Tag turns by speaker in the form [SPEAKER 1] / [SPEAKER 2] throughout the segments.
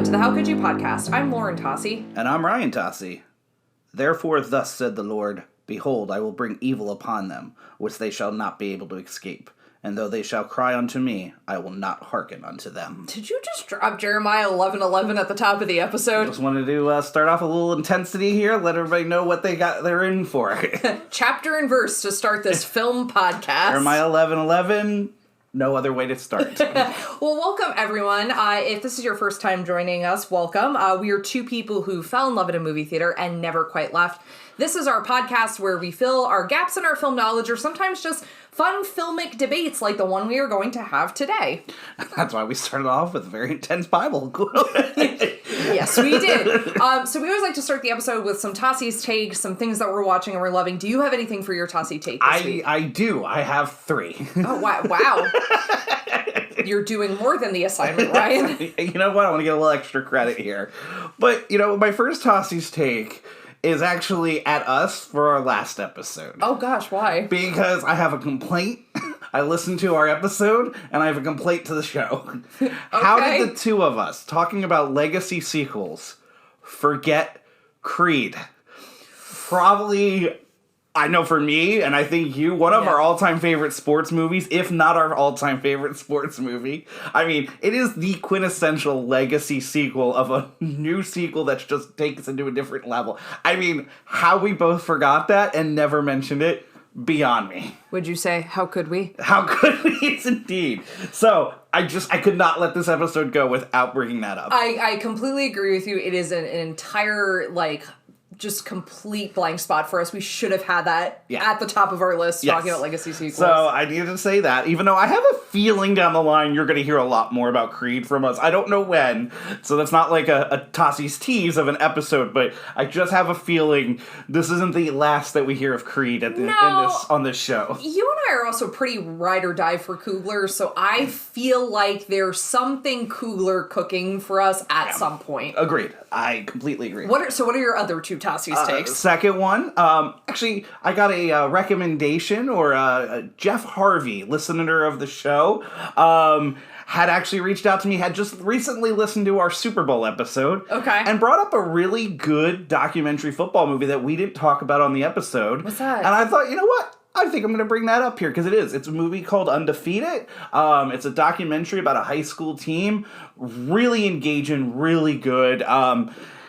[SPEAKER 1] to the How Could You podcast. I'm Lauren Tocci.
[SPEAKER 2] And I'm Ryan Tocci. Therefore thus said the Lord, Behold, I will bring evil upon them, which they shall not be able to escape. And though they shall cry unto me, I will not hearken unto them.
[SPEAKER 1] Did you just drop Jeremiah 11:11 at the top of the episode?
[SPEAKER 2] Just wanted to start off a little intensity here, let everybody know what they're in for.
[SPEAKER 1] Chapter and verse to start this film podcast.
[SPEAKER 2] Jeremiah 11:11. No other way to start.
[SPEAKER 1] Well, welcome everyone. If this is your first time joining us, welcome. We are two people who fell in love at a movie theater and never quite left. This is our podcast where we fill our gaps in our film knowledge, or sometimes just fun filmic debates like the one we are going to have today.
[SPEAKER 2] That's why we started off with a very intense Bible.
[SPEAKER 1] Yes, we did. So we always like to start the episode with some Tossi's takes, some things that we're watching and we're loving. Do you have anything for your Tossi take this week?
[SPEAKER 2] I do. I have 3.
[SPEAKER 1] Oh, wow. You're doing more than the assignment, Ryan.
[SPEAKER 2] You know what? I want to get a little extra credit here. But, my first Tossi's take is actually at us for our last episode.
[SPEAKER 1] Oh gosh, why?
[SPEAKER 2] Because I have a complaint. I listened to our episode, and I have a complaint to the show. Okay. How did the two of us, talking about legacy sequels, forget Creed? Probably, I know for me, and I think you, one of our all-time favorite sports movies, if not our all-time favorite sports movie. I mean, it is the quintessential legacy sequel of a new sequel that just takes us into a different level. I mean, how we both forgot that and never mentioned it, beyond me.
[SPEAKER 1] Would you say, how could we?
[SPEAKER 2] How could we? Yes, indeed. So, I could not let this episode go without bringing that up.
[SPEAKER 1] I completely agree with you. It is an entire, just complete blank spot for us. We should have had that at the top of our list, talking about legacy sequels.
[SPEAKER 2] So I needed to say that, even though I have a feeling down the line you're going to hear a lot more about Creed from us. I don't know when, so that's not like a Tossi's tease of an episode, but I just have a feeling this isn't the last that we hear of Creed on this show.
[SPEAKER 1] You and I are also pretty ride or die for Coogler, so I feel like there's something Coogler cooking for us at some point.
[SPEAKER 2] Agreed. I completely agree.
[SPEAKER 1] What are your other two Tossi's takes?
[SPEAKER 2] Second one, actually, I got a recommendation, or Jeff Harvey, listener of the show, had actually reached out to me, had just recently listened to our Super Bowl episode.
[SPEAKER 1] Okay.
[SPEAKER 2] And brought up a really good documentary football movie that we didn't talk about on the episode.
[SPEAKER 1] What's that?
[SPEAKER 2] And I thought, you know what? I think I'm going to bring that up here, because it is. It's a movie called Undefeated. It's a documentary about a high school team. Really engaging, really good.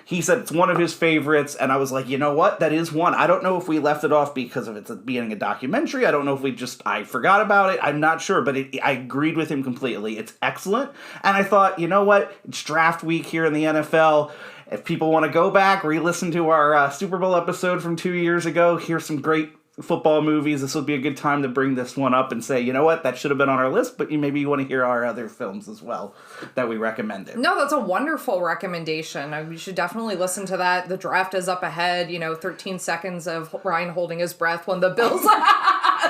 [SPEAKER 2] He said it's one of his favorites, and I was like, you know what? That is one. I don't know if we left it off because of it's being a documentary. I don't know if I forgot about it. I'm not sure, but I agreed with him completely. It's excellent. And I thought, you know what? It's draft week here in the NFL. If people want to go back, re-listen to our Super Bowl episode from 2 years ago, here's some great football movies. This would be a good time to bring this one up and say, you know what, that should have been on our list, but maybe you want to hear our other films as well that we recommended.
[SPEAKER 1] No, that's a wonderful recommendation. We should definitely listen to that. The draft is up ahead. 13 seconds of Ryan holding his breath when the Bills...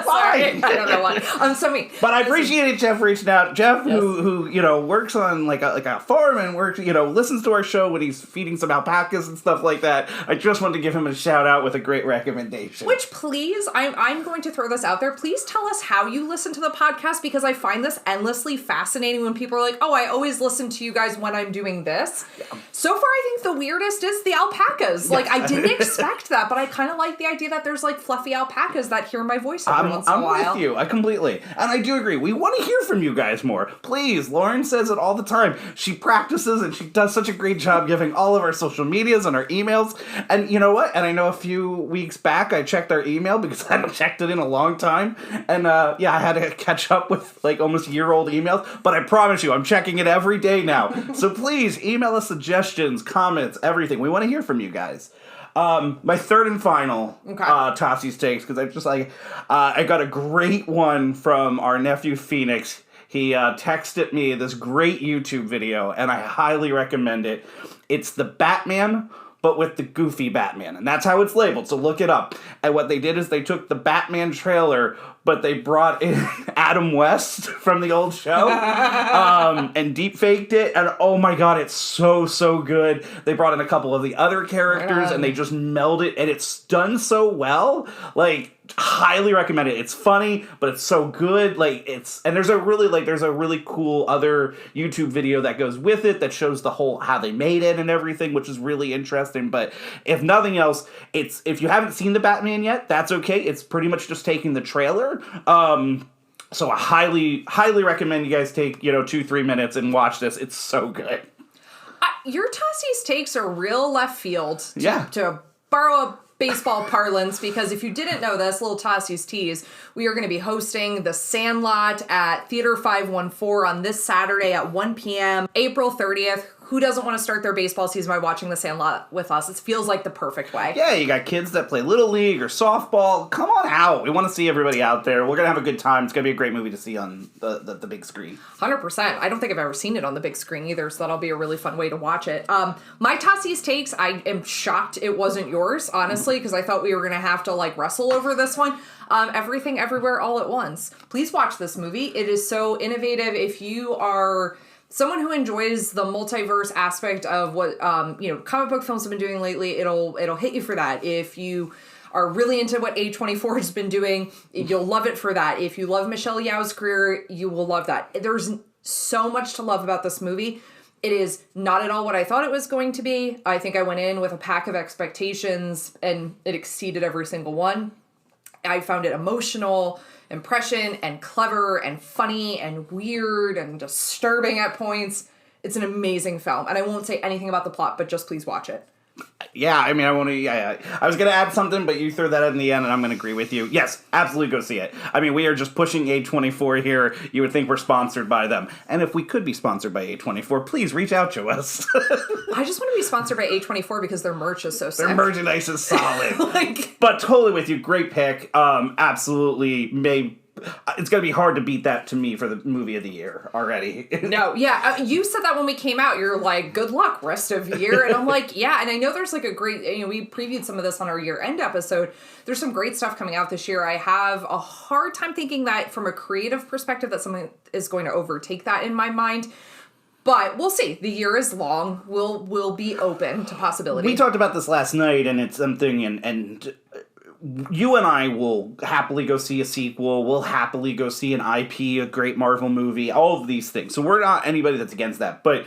[SPEAKER 1] Sorry, I don't know why. I'm so mean.
[SPEAKER 2] But I appreciated Jeff reaching out. Jeff, who works on like a farm and listens to our show when he's feeding some alpacas and stuff like that. I just wanted to give him a shout out with a great recommendation.
[SPEAKER 1] Which, please, I'm going to throw this out there. Please tell us how you listen to the podcast, because I find this endlessly fascinating when people are like, oh, I always listen to you guys when I'm doing this. Yeah. So far, I think the weirdest is the alpacas. Like, I didn't expect that, but I kind of like the idea that there's fluffy alpacas that hear my voice every once in a while.
[SPEAKER 2] I'm with you. I completely. And I do agree. We want to hear from you guys more. Please. Lauren says it all the time. She practices and she does such a great job giving all of our social medias and our emails. And you know what? And I know a few weeks back I checked our email because I hadn't checked it in a long time. And I had to catch up with almost year-old emails. But I promise you, I'm checking it every day now. So please email us suggestions, comments, everything. We want to hear from you guys. My third and final Tossi's takes, because I got a great one from our nephew Phoenix. He texted me this great YouTube video, and I highly recommend it. It's the Batman, but with the goofy Batman, and that's how it's labeled, so look it up. And what they did is they took the Batman trailer, but they brought in Adam West from the old show, and deep-faked it, and oh my god, it's so good. They brought in a couple of the other characters, and they just melded it, and it's done so well. highly recommend it. It's funny, but it's so good. And there's a really cool other YouTube video that goes with it that shows the whole how they made it and everything, which is really interesting. But if nothing else, if you haven't seen the Batman yet, that's okay. It's pretty much just taking the trailer. So I highly recommend you guys take 2-3 minutes and watch this. It's so good.
[SPEAKER 1] Your Tossi's takes are real left field. To borrow a baseball parlance, because if you didn't know this, little Tossi's tease, we are going to be hosting The Sandlot at Theater 514 on this Saturday at 1 p.m., April 30th. Who doesn't want to start their baseball season by watching The Sandlot with us? It feels like the perfect way.
[SPEAKER 2] Yeah, you got kids that play Little League or softball. Come on out. We want to see everybody out there. We're going to have a good time. It's going to be a great movie to see on the big screen.
[SPEAKER 1] 100%. I don't think I've ever seen it on the big screen either, so that'll be a really fun way to watch it. My Tossi's takes, I am shocked it wasn't yours, honestly, because I thought we were going to have to, wrestle over this one. Everything, Everywhere, All at Once. Please watch this movie. It is so innovative. If you are someone who enjoys the multiverse aspect of what comic book films have been doing lately, it'll hit you for that. If you are really into what A24 has been doing, you'll love it for that. If you love Michelle Yeoh's career, you will love that. There's so much to love about this movie. It is not at all what I thought it was going to be. I think I went in with a pack of expectations and it exceeded every single one. I found it emotional, impression, and clever, and funny, and weird, and disturbing at points. It's an amazing film, and I won't say anything about the plot, but just please watch it.
[SPEAKER 2] Yeah, I mean, I want to. Yeah, I was going to add something, but you threw that in the end, and I'm going to agree with you. Yes, absolutely go see it. I mean, we are just pushing A24 here. You would think we're sponsored by them. And if we could be sponsored by A24, please reach out to us.
[SPEAKER 1] I just want to be sponsored by A24 because their merch is so sick.
[SPEAKER 2] Their merchandise is solid. But totally with you. Great pick. Absolutely made. It's going to be hard to beat that to me for the movie of the year already.
[SPEAKER 1] No, yeah. You said that when we came out. You're like, good luck rest of the year. And I'm like, yeah. And I know there's a great, we previewed some of this on our year-end episode. There's some great stuff coming out this year. I have a hard time thinking that from a creative perspective that something is going to overtake that in my mind. But we'll see. The year is long. We'll be open to possibility.
[SPEAKER 2] We talked about this last night, and it's something, and you and I will happily go see a sequel. We'll happily go see an IP, a great Marvel movie, all of these things. So we're not anybody that's against that. But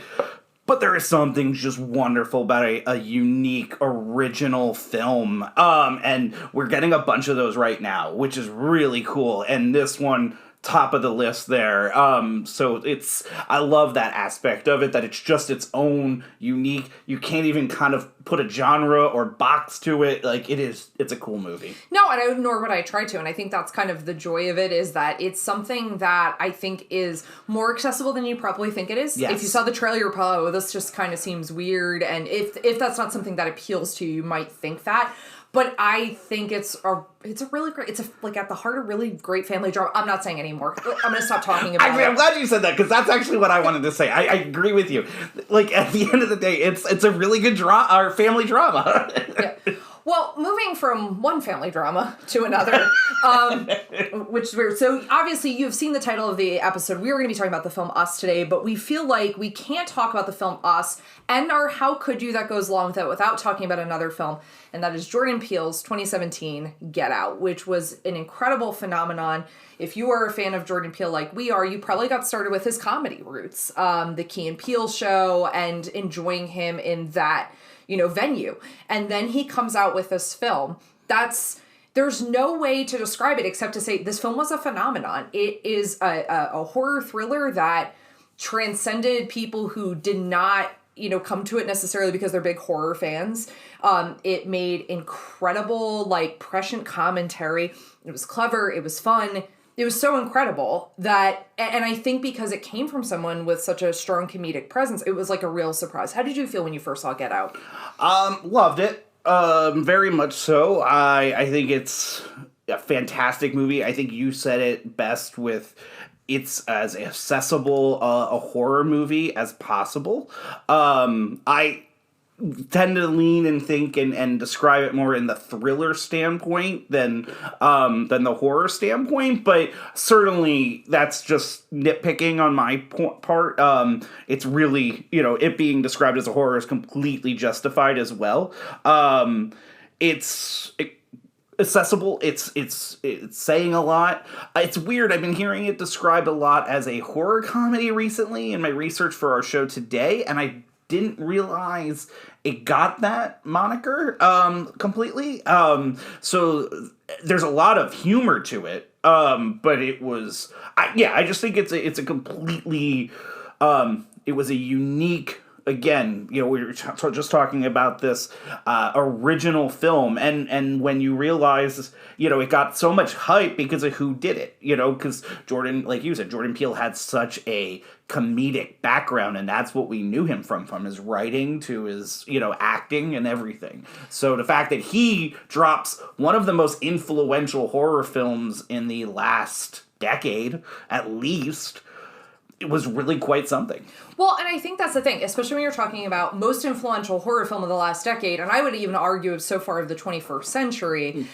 [SPEAKER 2] there is something just wonderful about a unique, original film. And we're getting a bunch of those right now, which is really cool. And this one, top of the list there. So I love that aspect of it, that it's just its own unique, you can't even kind of put a genre or box to it. It's a cool movie.
[SPEAKER 1] No, nor would I try to. And I think that's kind of the joy of it, is that it's something that I think is more accessible than you probably think it is.
[SPEAKER 2] Yes.
[SPEAKER 1] If you saw the trailer, you're probably, this just kind of seems weird. And if that's not something that appeals to you, you might think that. But I think it's a really great, at the heart, a really great family drama. I'm not saying anymore. I'm going to stop talking about it.
[SPEAKER 2] I'm glad you said that, because that's actually what I wanted to say. I agree with you. At the end of the day, it's a really good family drama.
[SPEAKER 1] Yeah. Well, moving from one family drama to another, which is weird. So obviously you've seen the title of the episode. We were going to be talking about the film Us today, but we feel like we can't talk about the film Us and our How Could You that goes along with it without talking about another film. And that is Jordan Peele's 2017 Get Out, which was an incredible phenomenon. If you are a fan of Jordan Peele like we are, you probably got started with his comedy roots, the Key and Peele show, and enjoying him in that venue. And then he comes out with this film. There's no way to describe it except to say this film was a phenomenon. It is a horror thriller that transcended people who did not, come to it necessarily because they're big horror fans. It made incredible, prescient commentary. It was clever. It was fun. It was so incredible that, and I think because it came from someone with such a strong comedic presence, it was a real surprise. How did you feel when you first saw Get Out?
[SPEAKER 2] Loved it. Very much so. I think it's a fantastic movie. I think you said it best with it's as accessible a horror movie as possible. I tend to lean and think and describe it more in the thriller standpoint than the horror standpoint, but certainly that's just nitpicking on my part. It's really, it being described as a horror is completely justified as well. It's accessible. It's saying a lot. It's weird. I've been hearing it described a lot as a horror comedy recently in my research for our show today, and I didn't realize it got that moniker completely. So there's a lot of humor to it, but it was, I just think it's a completely, it was a unique. Again, we were just talking about this original film, and when you realize, it got so much hype because of who did it, because Jordan, like you said, Jordan Peele had such a comedic background, and that's what we knew him from his writing to his, acting and everything. So the fact that he drops one of the most influential horror films in the last decade, at least, it was really quite something.
[SPEAKER 1] Well, and I think that's the thing, especially when you're talking about most influential horror film of the last decade, and I would even argue so far of the 21st century.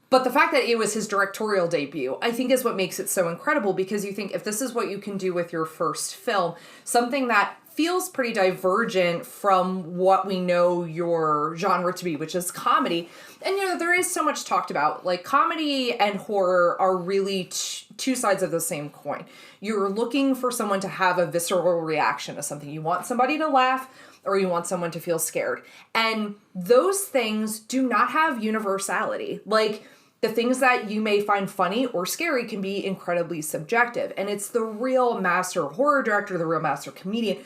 [SPEAKER 1] But the fact that it was his directorial debut, I think is what makes it so incredible, because you think if this is what you can do with your first film, something that feels pretty divergent from what we know your genre to be, which is comedy. And, there is so much talked about. Like, comedy and horror are really two sides of the same coin. You're looking for someone to have a visceral reaction to something. You want somebody to laugh, or you want someone to feel scared. And those things do not have universality. Like, the things that you may find funny or scary can be incredibly subjective. And it's the real master horror director, the real master comedian,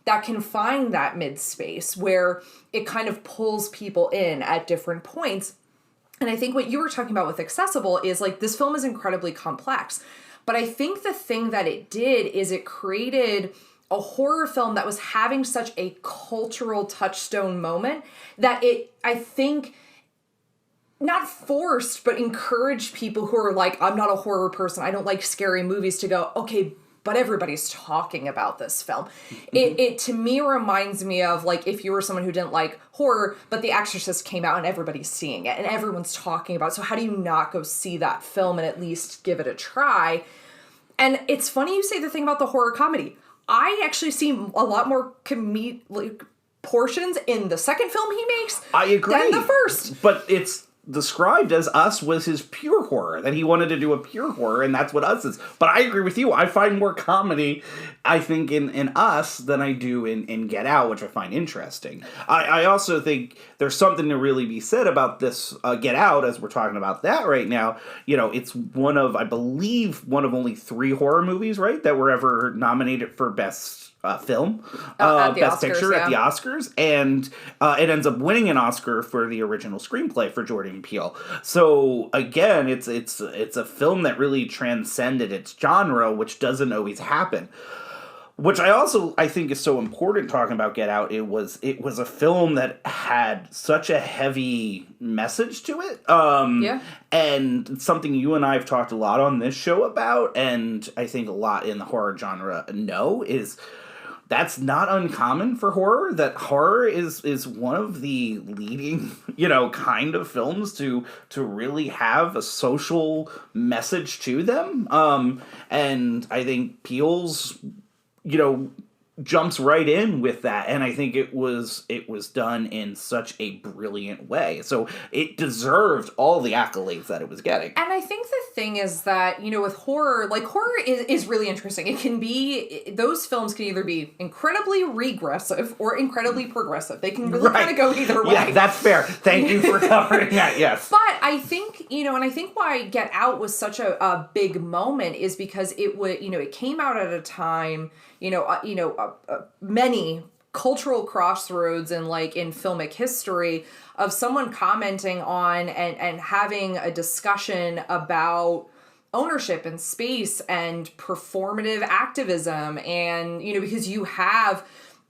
[SPEAKER 1] that can find that mid-space where it kind of pulls people in at different points. And I think what you were talking about with accessible is, like, this film is incredibly complex. But I think the thing that it did is it created a horror film that was having such a cultural touchstone moment that it, I think, not forced, but encouraged people who are like, I'm not a horror person, I don't like scary movies, to go, okay, but everybody's talking about this film. It to me reminds me of, like, if you were someone who didn't like horror, but The Exorcist came out and everybody's seeing it and everyone's talking about it. So how do you not go see that film and at least give it a try? And it's funny you say the thing about the horror comedy. I actually see a lot more portions in the second film he makes
[SPEAKER 2] I agree.
[SPEAKER 1] than the first.
[SPEAKER 2] But it's described as Us was his pure horror, that he wanted to do a pure horror, and that's what Us is. But I agree with you. I find more comedy, I think, in Us than I do in Get Out, which I find interesting. I also think there's something to really be said about this Get Out, as we're talking about that right now. It's one of, I believe, one of only 3 horror movies, right, that were ever nominated for Best film, Best Picture at the Oscars, and it ends up winning an Oscar for the original screenplay for Jordan Peele. So again, it's a film that really transcended its genre, which doesn't always happen. Which I think is so important talking about Get Out. It was a film that had such a heavy message to it. And something you and I have talked a lot on this show about, and I think a lot in the horror genre is that's not uncommon for horror, that horror is one of the leading, kind of films to really have a social message to them. And I think Peele's, jumps right in with that, and I think it was done in such a brilliant way. So it deserved all the accolades that it was getting.
[SPEAKER 1] And I think the thing is that, with horror, like, horror is really interesting. It can be, those films can either be incredibly regressive or incredibly progressive. They can really kind of go either way.
[SPEAKER 2] Yeah, that's fair. Thank you for covering that, yes.
[SPEAKER 1] But I think, and I think why Get Out was such a big moment is because it came out at a time, many cultural crossroads in filmic history of someone commenting on and having a discussion about ownership and space and performative activism. And, because you have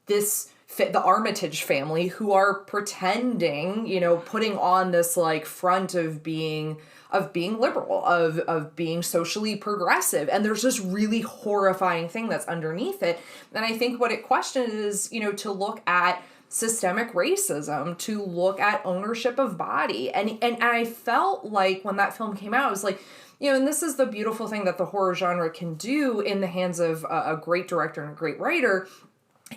[SPEAKER 1] the Armitage family who are pretending, putting on this front of being liberal, of being socially progressive. And there's this really horrifying thing that's underneath it. And I think what it questions is, to look at systemic racism, to look at ownership of body. And I felt like when that film came out, I was like, and this is the beautiful thing that the horror genre can do in the hands of a great director and a great writer,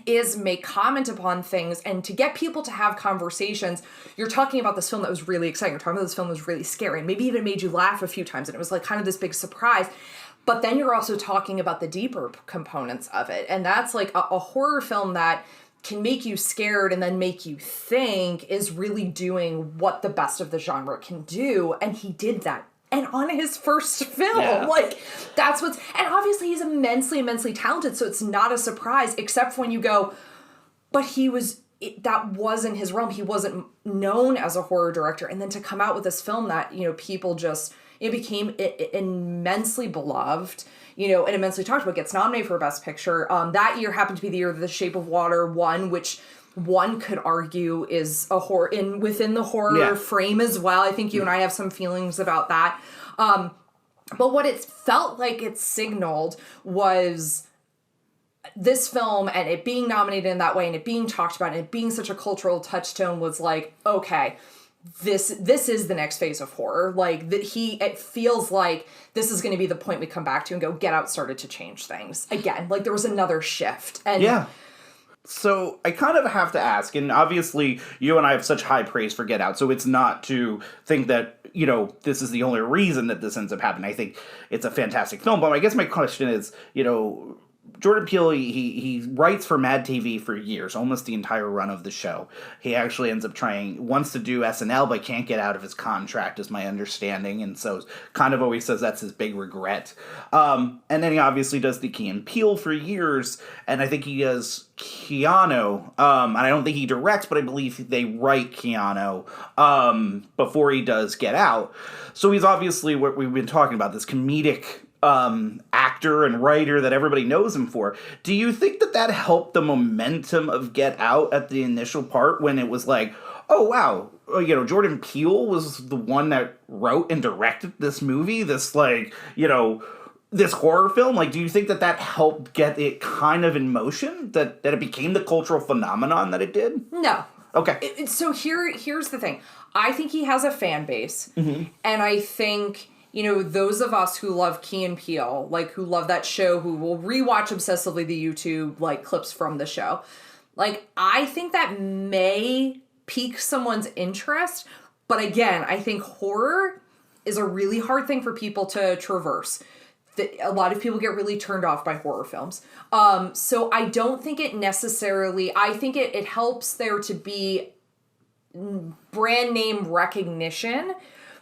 [SPEAKER 1] is make comment upon things and to get people to have conversations. You're talking about this film that was really exciting. You're talking about this film that was really scary and maybe even made you laugh a few times. And it was like kind of this big surprise. But then you're also talking about the deeper components of it. And that's like a horror film that can make you scared and then make you think is really doing what the best of the genre can do. And he did that. And on his first film, like, that's what's... And obviously he's immensely, immensely talented, so it's not a surprise, except when you go, but he was... that wasn't his realm. He wasn't known as a horror director. And then to come out with this film that, you know, people just... It became immensely beloved, you know, and immensely talked about, gets nominated for Best Picture. That year happened to be the year that The Shape of Water won, which... one could argue is a horror within the horror frame as well. I think you and I have some feelings about that. But what it felt like it signaled was this film and it being nominated in that way and it being talked about and it being such a cultural touchstone was like, okay, this is the next phase of horror. Like it feels like this is going to be the point we come back to and go, Get Out started to change things again. Like there was another shift. And
[SPEAKER 2] yeah. So I kind of have to ask, and obviously you and I have such high praise for Get Out, so it's not to think that, you know, this is the only reason that this ends up happening. I think it's a fantastic film, but I guess my question is, you know, Jordan Peele, he writes for Mad TV for years, almost the entire run of the show. He actually ends up wants to do SNL, but can't get out of his contract, is my understanding, and so kind of always says that's his big regret. And then he obviously does the Key and Peele for years, and I think he does Keanu, and I don't think he directs, but I believe they write Keanu before he does Get Out. So he's obviously what we've been talking about, this comedic actor and writer that everybody knows him for. Do you think that helped the momentum of Get Out at the initial part when it was like, oh wow, you know, Jordan Peele was the one that wrote and directed this movie, this like, you know, this horror film? Like, do you think that helped get it kind of in motion, that it became the cultural phenomenon that it did?
[SPEAKER 1] No.
[SPEAKER 2] Okay.
[SPEAKER 1] So here's the thing. I think he has a fan base, and I think, you know, those of us who love Key and Peele, like, who love that show, who will rewatch obsessively the YouTube, like, clips from the show, like, I think that may pique someone's interest, but again, I think horror is a really hard thing for people to traverse. A lot of people get really turned off by horror films. So I don't think it necessarily... I think it helps there to be brand name recognition.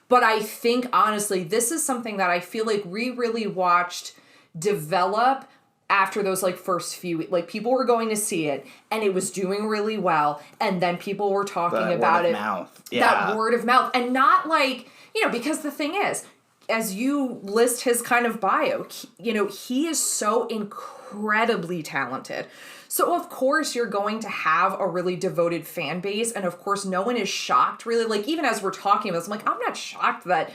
[SPEAKER 1] But I think, honestly, this is something that I feel like we really watched develop after those, like, first few... Like, people were going to see it, and it was doing really well, and then people were talking about it.
[SPEAKER 2] Mouth. Yeah.
[SPEAKER 1] That word of mouth. And not, like... You know, because the thing is, as you list his kind of bio, you know, he is so incredibly talented. So, of course, you're going to have a really devoted fan base. And, of course, no one is shocked, really. Like, even as we're talking about this, I'm like, I'm not shocked that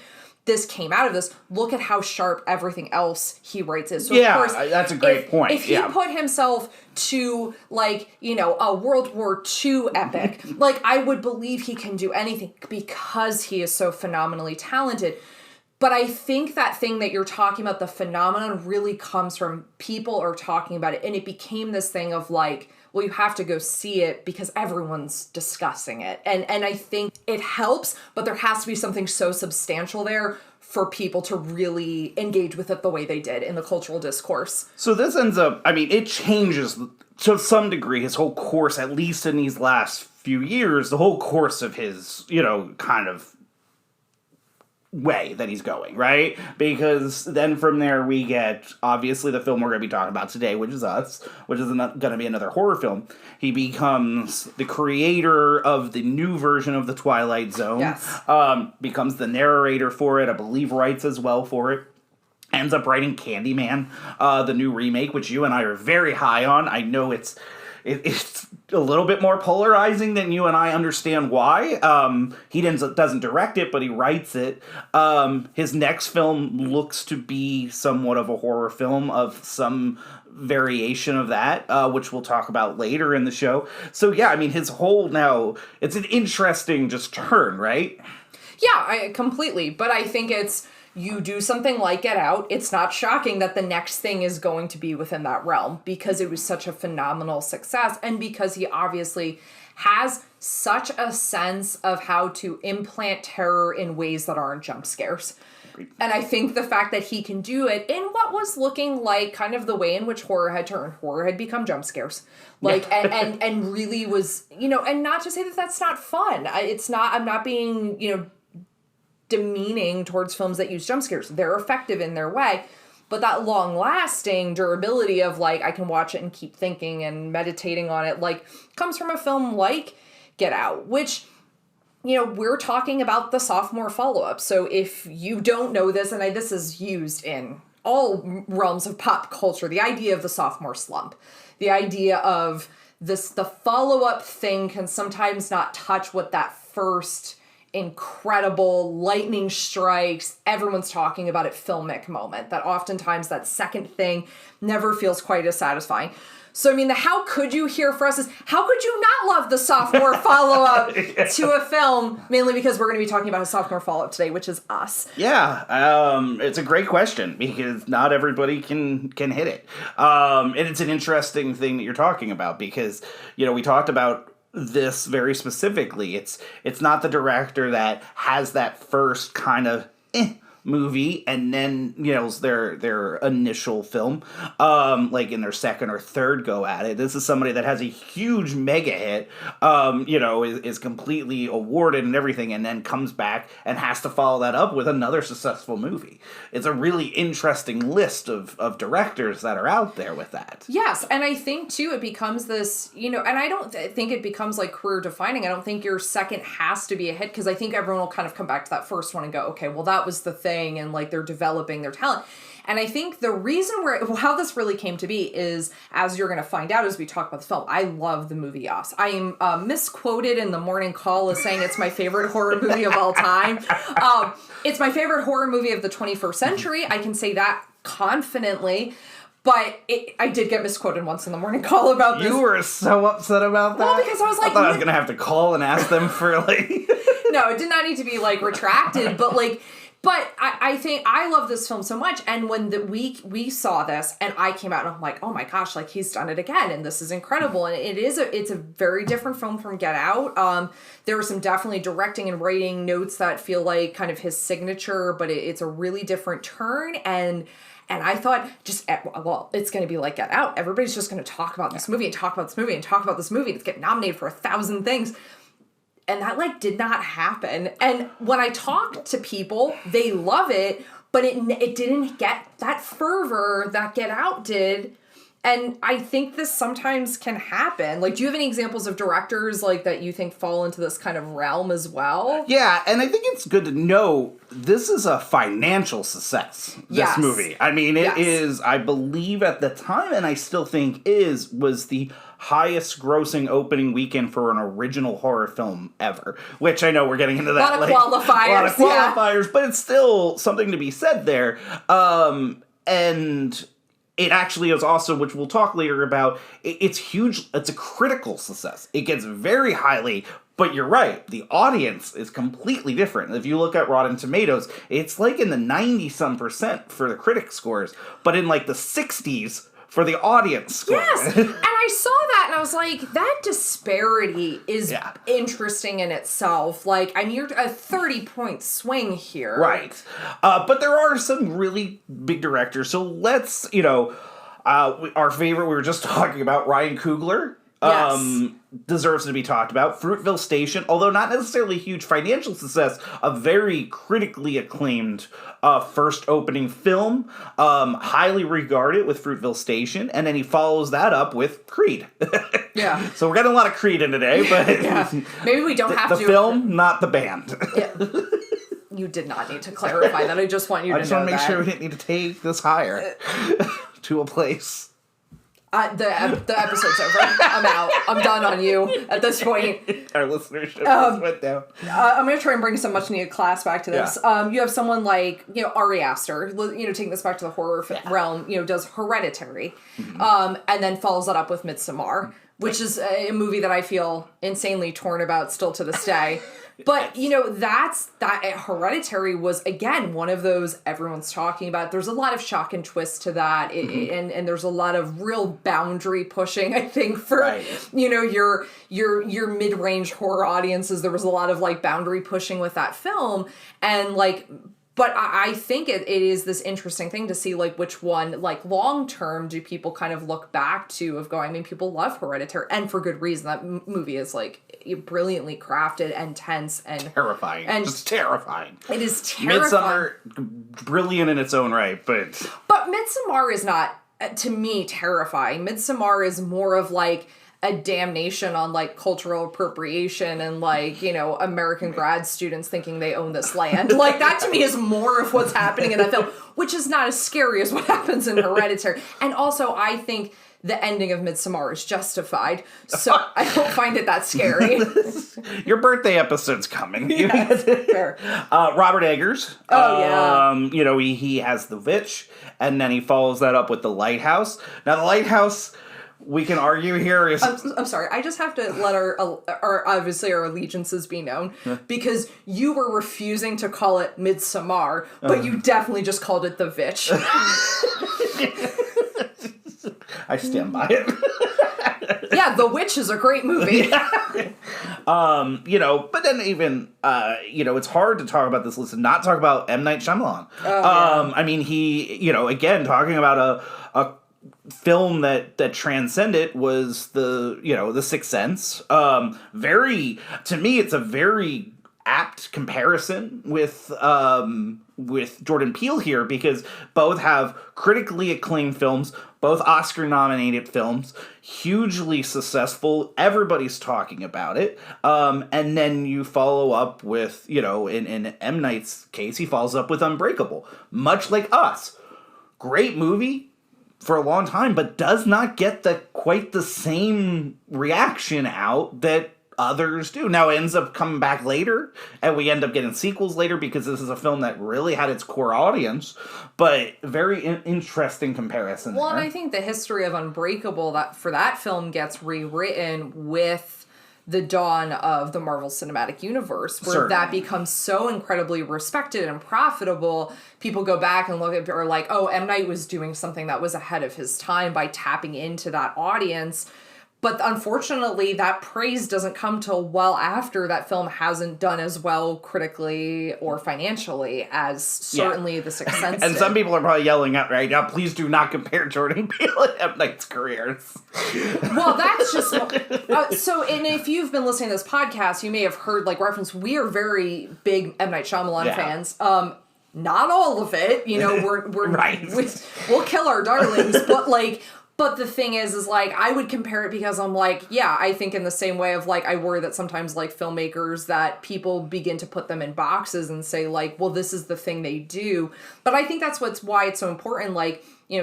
[SPEAKER 1] this came out of this. Look at how sharp everything else he writes is. So,
[SPEAKER 2] yeah,
[SPEAKER 1] of course,
[SPEAKER 2] that's a great point.
[SPEAKER 1] If he put himself to, like, you know, a World War II epic, like, I would believe he can do anything because he is so phenomenally talented. But I think that thing that you're talking about, the phenomenon, really comes from people are talking about it. And it became this thing of like, well, you have to go see it because everyone's discussing it. And I think it helps, but there has to be something so substantial there for people to really engage with it the way they did in the cultural discourse.
[SPEAKER 2] So this ends up, I mean, it changes to some degree his whole course, at least in these last few years, the whole course of his, you know, kind of way that he's going, right? Because then from there we get, obviously, the film we're going to be talking about today, which is Us, which is going to be another horror film. He becomes the creator of the new version of The Twilight Zone.
[SPEAKER 1] Yes.
[SPEAKER 2] Becomes the narrator for it, I believe writes as well for it. Ends up writing Candyman, the new remake, which you and I are very high on. I know it's a little bit more polarizing than you and I understand why. He doesn't direct it, but he writes it. His next film looks to be somewhat of a horror film of some variation of that, which we'll talk about later in the show. So yeah, I mean, his whole now, it's an interesting just turn, right?
[SPEAKER 1] Yeah, completely. But I think it's you do something like Get Out, it's not shocking that the next thing is going to be within that realm because it was such a phenomenal success and because he obviously has such a sense of how to implant terror in ways that aren't jump scares. And I think the fact that he can do it in what was looking like kind of the way in which horror had turned. Horror had become jump scares. Like, and really was, you know, and not to say that that's not fun. I'm not being, you know, demeaning towards films that use jump scares. They're effective in their way. But that long-lasting durability of, like, I can watch it and keep thinking and meditating on it, like, comes from a film like Get Out, which, you know, we're talking about the sophomore follow-up. So if you don't know this, and this is used in all realms of pop culture, the idea of the sophomore slump, the idea of the follow-up thing can sometimes not touch what that first incredible lightning strikes, everyone's talking about it filmic moment, that oftentimes that second thing never feels quite as satisfying. So, I mean, the how could you here for us is, how could you not love the sophomore follow-up to a film, mainly because we're going to be talking about a sophomore follow-up today, which is Us.
[SPEAKER 2] Yeah, it's a great question, because not everybody can hit it. And it's an interesting thing that you're talking about, because, you know, we talked about this very specifically. It's not the director that has that first kind of movie and then, you know, their initial film, like in their second or third go at it. This is somebody that has a huge mega hit, you know, is completely awarded and everything, and then comes back and has to follow that up with another successful movie. It's a really interesting list of directors that are out there with that.
[SPEAKER 1] Yes, and I think, too, it becomes this, you know, and I don't think it becomes, like, career-defining. I don't think your second has to be a hit, because I think everyone will kind of come back to that first one and go, okay, well, that was the thing, and, like, they're developing their talent. And I think the reason how this really came to be is, as you're going to find out as we talk about the film, I love the movie Us. I am misquoted in the morning call as saying it's my favorite horror movie of all time. It's my favorite horror movie of the 21st century. I can say that confidently. But I did get misquoted once in the morning call about this.
[SPEAKER 2] You were so upset about that?
[SPEAKER 1] Well, because I was like...
[SPEAKER 2] I thought I was going to have to call and ask them for, like...
[SPEAKER 1] No, it did not need to be, like, retracted, but, like... But I think I love this film so much, and when we saw this, and I came out and I'm like, oh my gosh, like, he's done it again, and this is incredible, and it's a very different film from Get Out. There are some definitely directing and writing notes that feel like kind of his signature, but it's a really different turn, and I thought, well, it's going to be like Get Out. Everybody's just going to talk about this movie and talk about this movie and talk about this movie. It's getting nominated for 1,000 things. And that, like, did not happen. And when I talk to people, they love it, but it didn't get that fervor that Get Out did. And I think this sometimes can happen. Like, do you have any examples of directors, like, that you think fall into this kind of realm as well?
[SPEAKER 2] Yeah, and I think it's good to know this is a financial success, this movie. I mean, it is, I believe at the time, and I still think was the highest grossing opening weekend for an original horror film ever, which I know we're getting into that.
[SPEAKER 1] A lot of qualifiers,
[SPEAKER 2] but it's still something to be said there. And it actually is also, which we'll talk later about, it's huge. It's a critical success. It gets very highly, but you're right. The audience is completely different. If you look at Rotten Tomatoes, it's like in the 90-some% for the critic scores, but in like the 60s for the audience score.
[SPEAKER 1] Yes, and I saw that and I was like, that disparity is interesting in itself. Like, I mean, you're a 30-point swing here.
[SPEAKER 2] Right. But there are some really big directors. So let's, you know, our favorite, we were just talking about, Ryan Coogler. Deserves to be talked about. Fruitville Station, although not necessarily a huge financial success, a very critically acclaimed first opening film, highly regarded with Fruitville Station, and then he follows that up with Creed.
[SPEAKER 1] Yeah.
[SPEAKER 2] So we're getting a lot of Creed in today, but
[SPEAKER 1] maybe we don't have
[SPEAKER 2] the film, not the band.
[SPEAKER 1] Yeah. You did not need to clarify that. I just want you to know that.
[SPEAKER 2] I just want to make sure we didn't need to take this higher to a place.
[SPEAKER 1] The episode's over. I'm out. I'm done on you at this point.
[SPEAKER 2] Our listenership just went down.
[SPEAKER 1] I'm going to try and bring some much needed class back to this. Yeah. You have someone like, you know, Ari Aster, you know, taking this back to the horror realm, you know, does Hereditary, and then follows that up with Midsommar, which is a movie that I feel insanely torn about still to this day. But, that Hereditary was, again, one of those everyone's talking about. There's a lot of shock and twist to that. And there's a lot of real boundary pushing, I think, for, your mid-range horror audiences. There was a lot of, boundary pushing with that film. And, but I think it is this interesting thing to see, which one, long term, do people kind of look back to of going, people love Hereditary, and for good reason. That movie is, brilliantly crafted and tense and...
[SPEAKER 2] Terrifying. And just terrifying.
[SPEAKER 1] It is terrifying.
[SPEAKER 2] Midsommar, brilliant in its own right, but...
[SPEAKER 1] But Midsommar is not, to me, terrifying. Midsommar is more of, a damnation on cultural appropriation and American grad students thinking they own this land. That to me is more of what's happening in that film, which is not as scary as what happens in Hereditary. And also I think the ending of Midsommar is justified, so I don't find it that scary.
[SPEAKER 2] Your birthday episode's coming.
[SPEAKER 1] Yes, fair.
[SPEAKER 2] Robert Eggers.
[SPEAKER 1] Oh yeah.
[SPEAKER 2] He has The Witch, and then he follows that up with The Lighthouse. Now The Lighthouse, we can argue here is...
[SPEAKER 1] I'm sorry, I just have to let our obviously our allegiances be known, because you were refusing to call it Midsommar, but you definitely just called it The Witch.
[SPEAKER 2] I stand by it.
[SPEAKER 1] Yeah, The Witch is a great movie.
[SPEAKER 2] But then even, it's hard to talk about this list and not talk about M. Night Shyamalan.
[SPEAKER 1] Oh, yeah.
[SPEAKER 2] He, again, talking about a film that transcended was the Sixth Sense. To me, it's a very apt comparison with Jordan Peele here, because both have critically acclaimed films, both Oscar-nominated films, hugely successful. Everybody's talking about it. And then you follow up with, in M. Night's case, he follows up with Unbreakable. Much like Us. Great movie for a long time, but does not get quite the same reaction out that others do. Now it ends up coming back later, and we end up getting sequels later because this is a film that really had its core audience, but very interesting comparison
[SPEAKER 1] Well,
[SPEAKER 2] there.
[SPEAKER 1] And I think the history of Unbreakable, that film gets rewritten with the dawn of the Marvel Cinematic Universe, where
[SPEAKER 2] Certainly.
[SPEAKER 1] that becomes so incredibly respected and profitable. People go back and look at, are like, oh, M. Night was doing something that was ahead of his time by tapping into that audience. But unfortunately, that praise doesn't come till well after that film hasn't done as well critically or financially as certainly The Sixth Sense
[SPEAKER 2] And
[SPEAKER 1] did.
[SPEAKER 2] some people are probably yelling out right now, please do not compare Jordan Peele and M. Night's careers.
[SPEAKER 1] Well, that's just... and if you've been listening to this podcast, you may have heard, reference, we are very big M. Night Shyamalan fans. Not all of it. We're
[SPEAKER 2] Right.
[SPEAKER 1] We'll kill our darlings, but the thing is I would compare it because I'm I think in the same way of I worry that sometimes filmmakers that people begin to put them in boxes and say well, this is the thing they do. But I think that's why it's so important.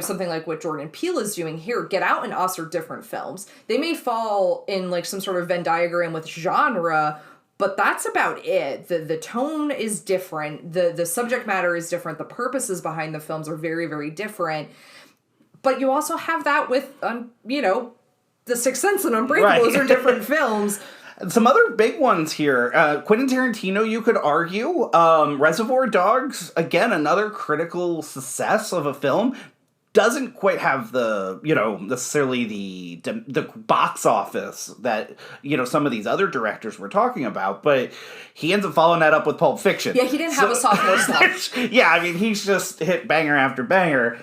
[SPEAKER 1] Something like what Jordan Peele is doing here, Get Out and Us are different films. They may fall in some sort of Venn diagram with genre, but that's about it. The tone is different. The subject matter is different. The purposes behind the films are very, very different. But you also have that with, The Sixth Sense and Unbreakable. Those are different films.
[SPEAKER 2] Some other big ones here. Quentin Tarantino, you could argue. Reservoir Dogs, again, another critical success of a film. Doesn't quite have the, necessarily the box office that, some of these other directors were talking about, but he ends up following that up with Pulp Fiction.
[SPEAKER 1] Yeah, he didn't have a sophomore slump.
[SPEAKER 2] Yeah, he's just hit banger after banger.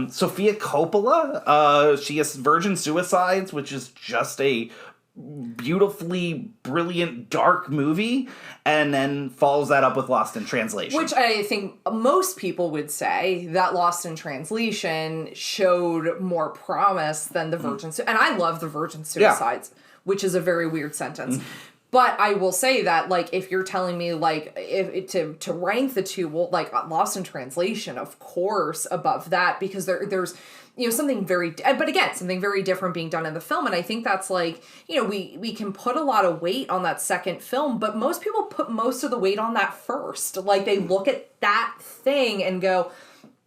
[SPEAKER 2] Sofia Coppola, she has Virgin Suicides, which is just a beautifully brilliant dark movie, and then follows that up with Lost in Translation,
[SPEAKER 1] which I think most people would say that Lost in Translation showed more promise than the Virgin and I love the Virgin Suicides, which is a very weird sentence. But I will say that, if you're telling me, if to rank the two, well, Lost in Translation, of course, above that, because there's, something something very different being done in the film. And I think that's, we can put a lot of weight on that second film, but most people put most of the weight on that first. They look at that thing and go,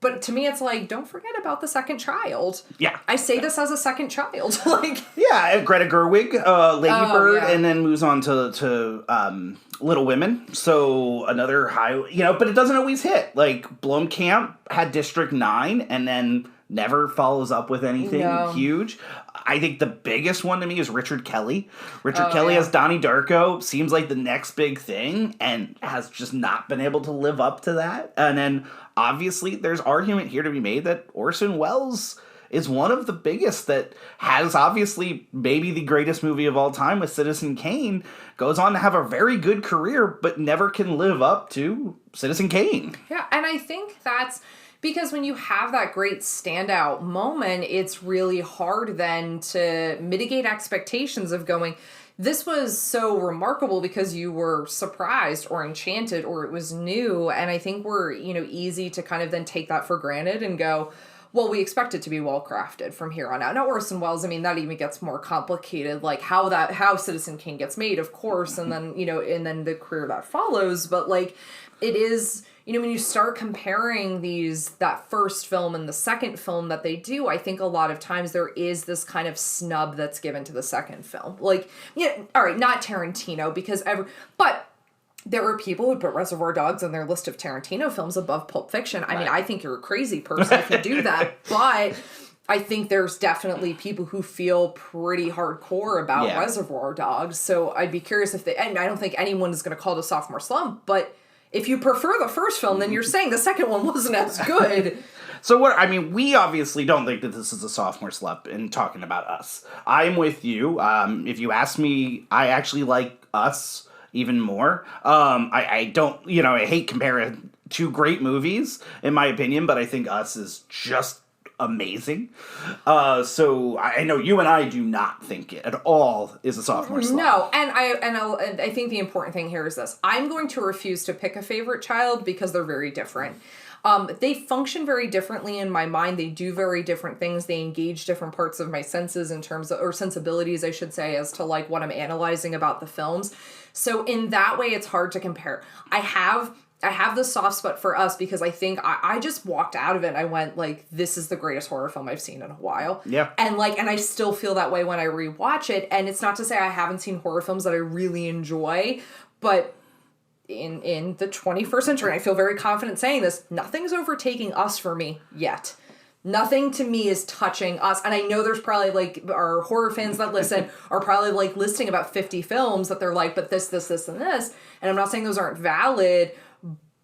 [SPEAKER 1] But to me, it's like, don't forget about the second child.
[SPEAKER 2] Yeah.
[SPEAKER 1] I say this as a second child. Like,
[SPEAKER 2] yeah, Greta Gerwig, Lady Bird,
[SPEAKER 1] yeah.
[SPEAKER 2] and then moves on to Little Women. So another high, but it doesn't always hit. Like, Blomkamp had District 9 and then never follows up with anything huge. I think the biggest one to me is Richard Kelly. Richard Kelly as Donnie Darko seems like the next big thing and has just not been able to live up to that. And then obviously there's argument here to be made that Orson Welles is one of the biggest, that has obviously maybe the greatest movie of all time with Citizen Kane, goes on to have a very good career, but never can live up to Citizen Kane.
[SPEAKER 1] Yeah, and I think that's because when you have that great standout moment, it's really hard then to mitigate expectations of going, this was so remarkable because you were surprised or enchanted or it was new. And I think we're, easy to kind of then take that for granted and go, well, we expect it to be well crafted from here on out. Now, Orson Welles, I mean, that even gets more complicated, like how Citizen Kane gets made, of course, and then, and then the career that follows. But like, it is, when you start comparing that first film and the second film that they do, I think a lot of times there is this kind of snub that's given to the second film. Like, all right, not Tarantino, but there are people who put Reservoir Dogs on their list of Tarantino films above Pulp Fiction. I mean, I think you're a crazy person if you do that, but I think there's definitely people who feel pretty hardcore about Reservoir Dogs. So I'd be curious and I don't think anyone is going to call it a sophomore slump, but if you prefer the first film, then you're saying the second one wasn't as good.
[SPEAKER 2] So we obviously don't think that this is a sophomore slump in talking about Us. I'm with you. If you ask me, I actually like Us even more. I don't, I hate comparing two great movies, in my opinion, but I think Us is just amazing. So I know you and I do not think it at all is a sophomore slump.
[SPEAKER 1] No, and I think the important thing here is this. I'm going to refuse to pick a favorite child because they're very different. They function very differently in my mind. They do very different things. They engage different parts of my senses in terms of, or sensibilities, I should say, as to like what I'm analyzing about the films. So in that way, it's hard to compare. I have the soft spot for Us because I think I just walked out of it and I went like, this is the greatest horror film I've seen in a while.
[SPEAKER 2] Yeah.
[SPEAKER 1] And I still feel that way when I rewatch it. And it's not to say I haven't seen horror films that I really enjoy, but in the 21st century, and I feel very confident saying this, nothing's overtaking Us for me yet. Nothing to me is touching Us. And I know there's probably our horror fans that listen are probably listing about 50 films that they're like, but this, and this. And I'm not saying those aren't valid,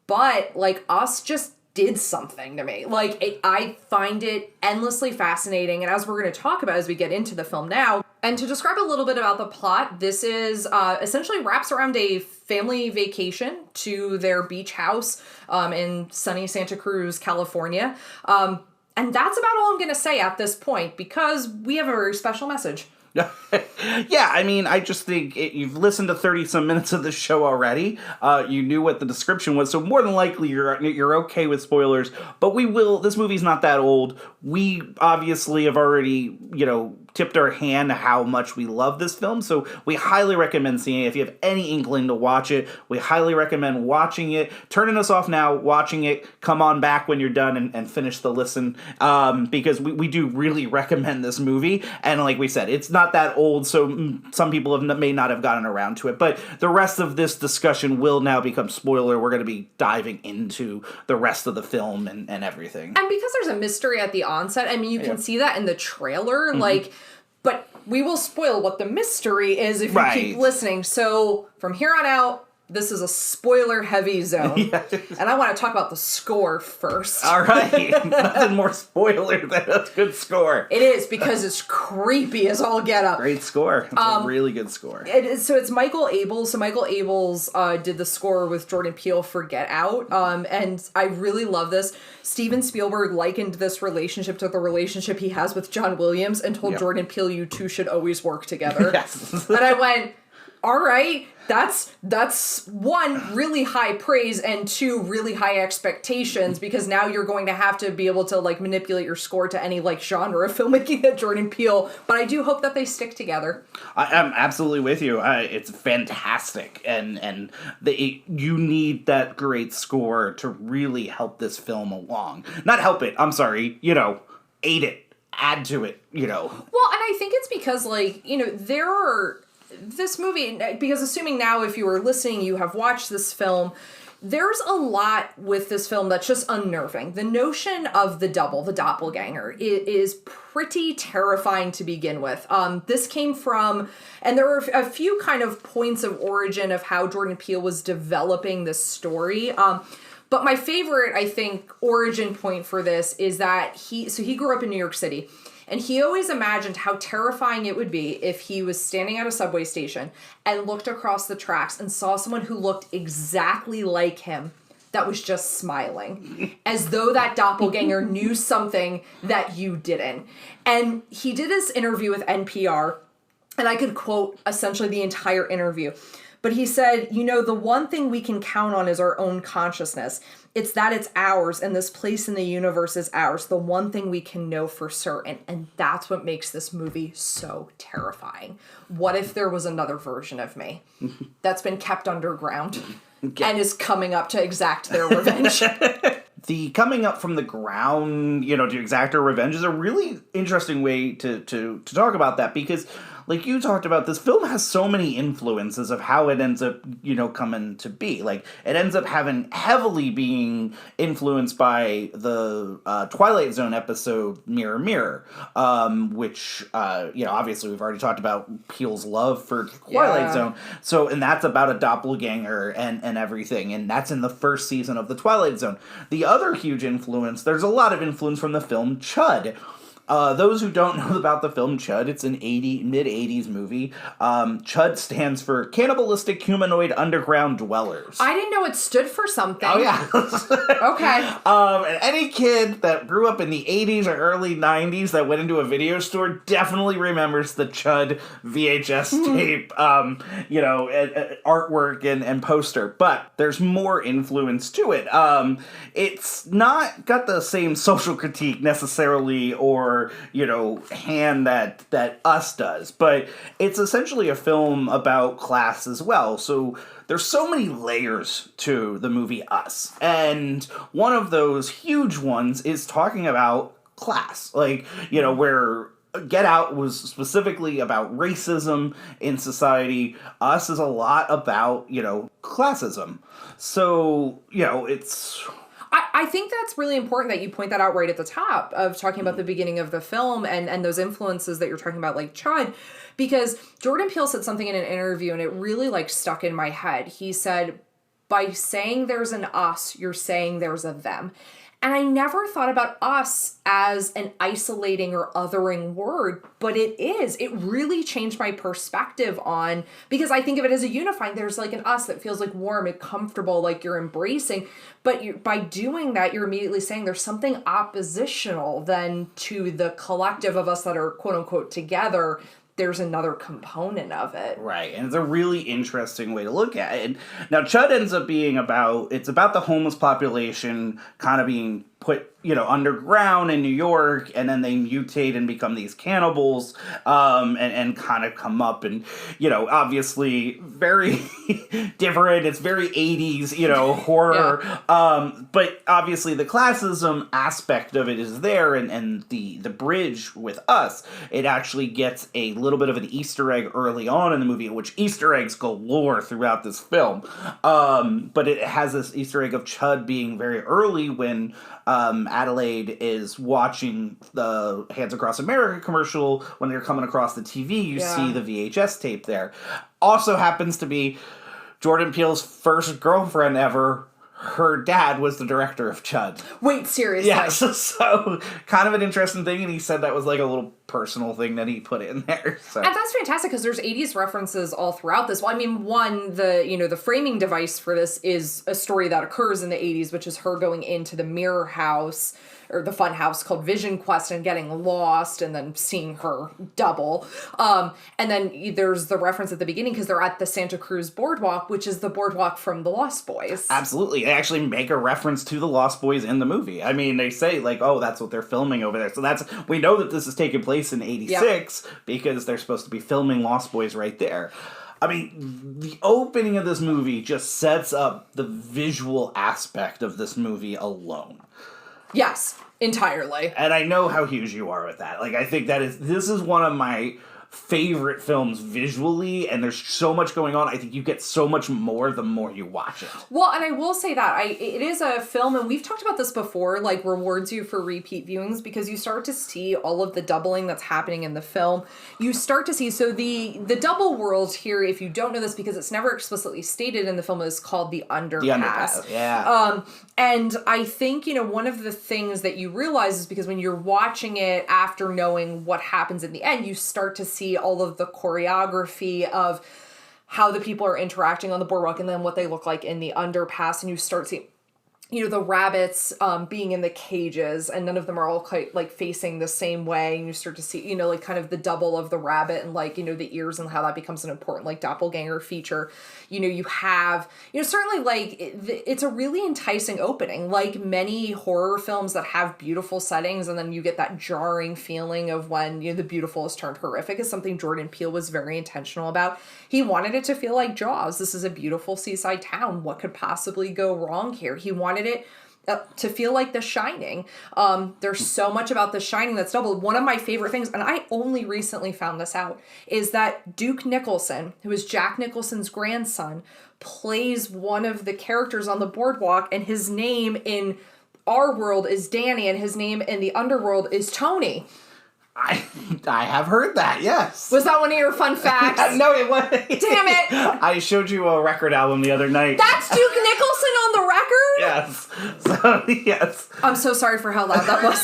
[SPEAKER 1] but Us just did something to me. I find it endlessly fascinating. And as we're going to talk about as we get into the film now, and to describe a little bit about the plot, this is essentially wraps around a family vacation to their beach house in sunny Santa Cruz, California. And that's about all I'm going to say at this point because we have a very special message.
[SPEAKER 2] Yeah, I just think you've listened to 30-some minutes of this show already. You knew what the description was, so more than likely you're okay with spoilers. But this movie's not that old. We obviously have already, tipped our hand to how much we love this film, so we highly recommend seeing it. If you have any inkling to watch it, we highly recommend watching it. Turning us off now, watching it, come on back when you're done and finish the listen, because we do really recommend this movie. And like we said, it's not that old, so some people may not have gotten around to it, but the rest of this discussion will now become spoiler. We're going to be diving into the rest of the film and everything.
[SPEAKER 1] And because there's a mystery at the onset, you can see that in the trailer, but we will spoil what the mystery is if you keep listening. So from here on out, this is a spoiler-heavy zone. Yeah. And I want to talk about the score first.
[SPEAKER 2] All right. Nothing more spoiler than a good score.
[SPEAKER 1] It is, because it's creepy as all get up.
[SPEAKER 2] Great score. It's a really good score.
[SPEAKER 1] So it's Michael Abels. So Michael Abels did the score with Jordan Peele for Get Out. And I really love this. Steven Spielberg likened this relationship to the relationship he has with John Williams and told Jordan Peele, you two should always work together. Yes. And I went, all right, that's one, really high praise, and two, really high expectations, because now you're going to have to be able to like manipulate your score to any like genre of filmmaking that Jordan Peele. But I do hope that they stick together.
[SPEAKER 2] I'm absolutely with you. It's fantastic, and you need that great score to really help this film along. Not help it. I'm sorry. Aid it. Add to it. Well, and
[SPEAKER 1] I think it's because there are. This movie, because assuming now if you were listening, you have watched this film, there's a lot with this film that's just unnerving. The notion of the doppelganger, is pretty terrifying to begin with. This came from, and there were a few kind of points of origin of how Jordan Peele was developing this story. But my favorite, I think, origin point for this is that he grew up in New York City. And he always imagined how terrifying it would be if he was standing at a subway station and looked across the tracks and saw someone who looked exactly like him that was just smiling, as though that doppelganger knew something that you didn't. And he did this interview with NPR, and I could quote essentially the entire interview. But he said, the one thing we can count on is our own consciousness. It's that it's ours, and this place in the universe is ours. The one thing we can know for certain. And that's what makes this movie so terrifying. What if there was another version of me that's been kept underground and is coming up to exact their revenge?
[SPEAKER 2] The coming up from the ground, to exact their revenge is a really interesting way to talk about that, because like you talked about, this film has so many influences of how it ends up, coming to be. Like, it ends up heavily being influenced by the Twilight Zone episode Mirror Mirror, which, obviously we've already talked about Peele's love for Twilight Zone. So, and that's about a doppelganger and everything, and that's in the first season of the Twilight Zone. The other huge influence, there's a lot of influence from the film Chud. Those who don't know about the film Chud, it's an mid-80s movie. Chud stands for Cannibalistic Humanoid Underground Dwellers.
[SPEAKER 1] I didn't know it stood for something.
[SPEAKER 2] Oh, yeah.
[SPEAKER 1] Okay.
[SPEAKER 2] And any kid that grew up in the 80s or early 90s that went into a video store definitely remembers the Chud VHS tape, artwork and poster. But there's more influence to it. It's not got the same social critique necessarily, or hand that Us does, but it's essentially a film about class as well. So there's so many layers to the movie Us, and one of those huge ones is talking about class, where Get Out was specifically about racism in society. Us is a lot about classism. So it's.
[SPEAKER 1] I think that's really important that you point that out right at the top of talking about the beginning of the film and those influences that you're talking about, like Chud, because Jordan Peele said something in an interview and it really stuck in my head. He said, by saying there's an us, you're saying there's a them. And I never thought about us as an isolating or othering word, but it is. It really changed my perspective on, because I think of it as a unifying. There's an us that feels warm and comfortable, like you're embracing. But by doing that, you're immediately saying there's something oppositional then to the collective of us that are quote unquote together. There's another component of it.
[SPEAKER 2] Right, and it's a really interesting way to look at it. Now, Chud ends up being about the homeless population kind of being put, underground in New York, and then they mutate and become these cannibals, and kind of come up and, obviously very different. It's very 80s, horror. Yeah. But obviously the classism aspect of it is there, and the bridge with Us, it actually gets a little bit of an Easter egg early on in the movie, which Easter eggs galore throughout this film. But it has this Easter egg of Chud being very early when Adelaide is watching the Hands Across America commercial. When they're coming across the TV, you see the VHS tape there. Also happens to be Jordan Peele's first girlfriend ever. Her dad was the director of Chud.
[SPEAKER 1] Wait, seriously?
[SPEAKER 2] Yes, so kind of an interesting thing, and he said that was a little personal thing that he put in there. So.
[SPEAKER 1] And that's fantastic because there's 80s references all throughout this. Well, I mean, one, the framing device for this is a story that occurs in the 80s, which is her going into the mirror house or the fun house called Vision Quest and getting lost and then seeing her double. And then there's the reference at the beginning because they're at the Santa Cruz boardwalk, which is the boardwalk from The Lost Boys.
[SPEAKER 2] Absolutely. They actually make a reference to The Lost Boys in the movie. I mean, they say, like, oh, that's what they're filming over there. So we know that this is taking place in 86 because they're supposed to be filming Lost Boys right there. I mean, the opening of this movie just sets up the visual aspect of this movie alone.
[SPEAKER 1] Yes, entirely.
[SPEAKER 2] And I know how huge you are with that. Like, I think this is one of my favorite films visually, and there's so much going on. I think you get so much more the more you watch it. Well,
[SPEAKER 1] and I will say that it is a film, and we've talked about this before, like rewards you for repeat viewings because you start to see all of the doubling that's happening in the film. You start to see, so the double world here, if you don't know this because it's never explicitly stated in the film, is called the Underpass.
[SPEAKER 2] The Underpass, yeah.
[SPEAKER 1] And I think, one of the things that you realize is because when you're watching it after knowing what happens in the end, you start to see all of the choreography of how the people are interacting on the boardwalk and then what they look like in the underpass. And you start seeing, the rabbits being in the cages and none of them are all quite like facing the same way. And you start to see, like kind of the double of the rabbit and like, the ears and how that becomes an important like doppelganger feature. You have, certainly like it's a really enticing opening, like many horror films that have beautiful settings. And then you get that jarring feeling of when, the beautiful is turned horrific is something Jordan Peele was very intentional about. He wanted it to feel like Jaws. This is a beautiful seaside town. What could possibly go wrong here? He wanted it to feel like The Shining. There's so much about The Shining that's doubled. One of my favorite things, and I only recently found this out, is that Duke Nicholson, who is Jack Nicholson's grandson, plays one of the characters on the boardwalk, and his name in our world is Danny, and his name in the underworld is Tony.
[SPEAKER 2] I have heard that, yes.
[SPEAKER 1] Was that one of your fun facts?
[SPEAKER 2] No, it wasn't.
[SPEAKER 1] Damn it.
[SPEAKER 2] I showed you a record album the other night.
[SPEAKER 1] That's Duke Nicholson on the record?
[SPEAKER 2] Yes. So, yes.
[SPEAKER 1] I'm so sorry for how loud that was.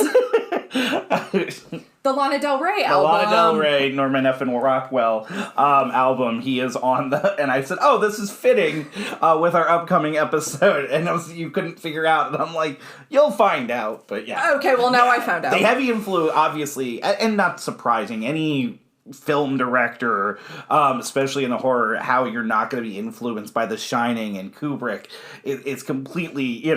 [SPEAKER 1] The Lana Del Rey album.
[SPEAKER 2] The Lana Del Rey, Norman F. and Rockwell album. He is on and I said, oh, this is fitting with our upcoming episode. And you couldn't figure out. And I'm like, you'll find out. But yeah.
[SPEAKER 1] Okay, well, now I found out.
[SPEAKER 2] The heavy influence, obviously, and not surprising, any film director, especially in the horror, how you're not going to be influenced by The Shining and Kubrick. It's completely, you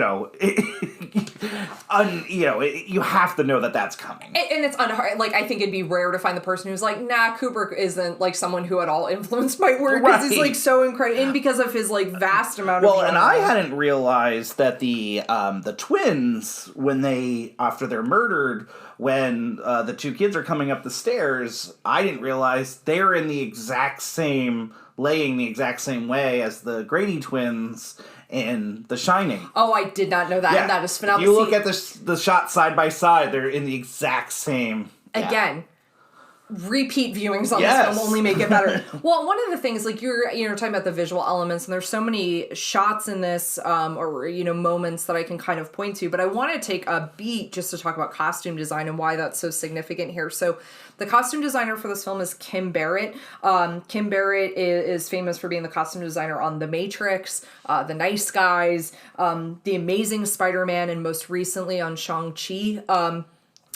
[SPEAKER 2] have to know that that's coming.
[SPEAKER 1] And it's unhard. Like, I think it'd be rare to find the person who's like, nah, Kubrick isn't like someone who at all influenced my work because he's like so incredible, and because of his like vast amount of.
[SPEAKER 2] Well, and I hadn't realized that the twins, when after they're murdered, when the two kids are coming up the stairs, I didn't realize they're in the exact same way as the Grady twins in The Shining.
[SPEAKER 1] Oh, I did not know that, and that is phenomenal.
[SPEAKER 2] If you look at the shot side by side, they're in the exact same.
[SPEAKER 1] Again, repeat viewings on this film only make it better. Well, one of the things, like you're talking about the visual elements, and there's so many shots in this, or moments that I can kind of point to, but I want to take a beat just to talk about costume design and why that's so significant here. So the costume designer for this film is Kim Barrett. Kim Barrett is famous for being the costume designer on The Matrix, The Nice Guys, The Amazing Spider-Man, and most recently on Shang-Chi.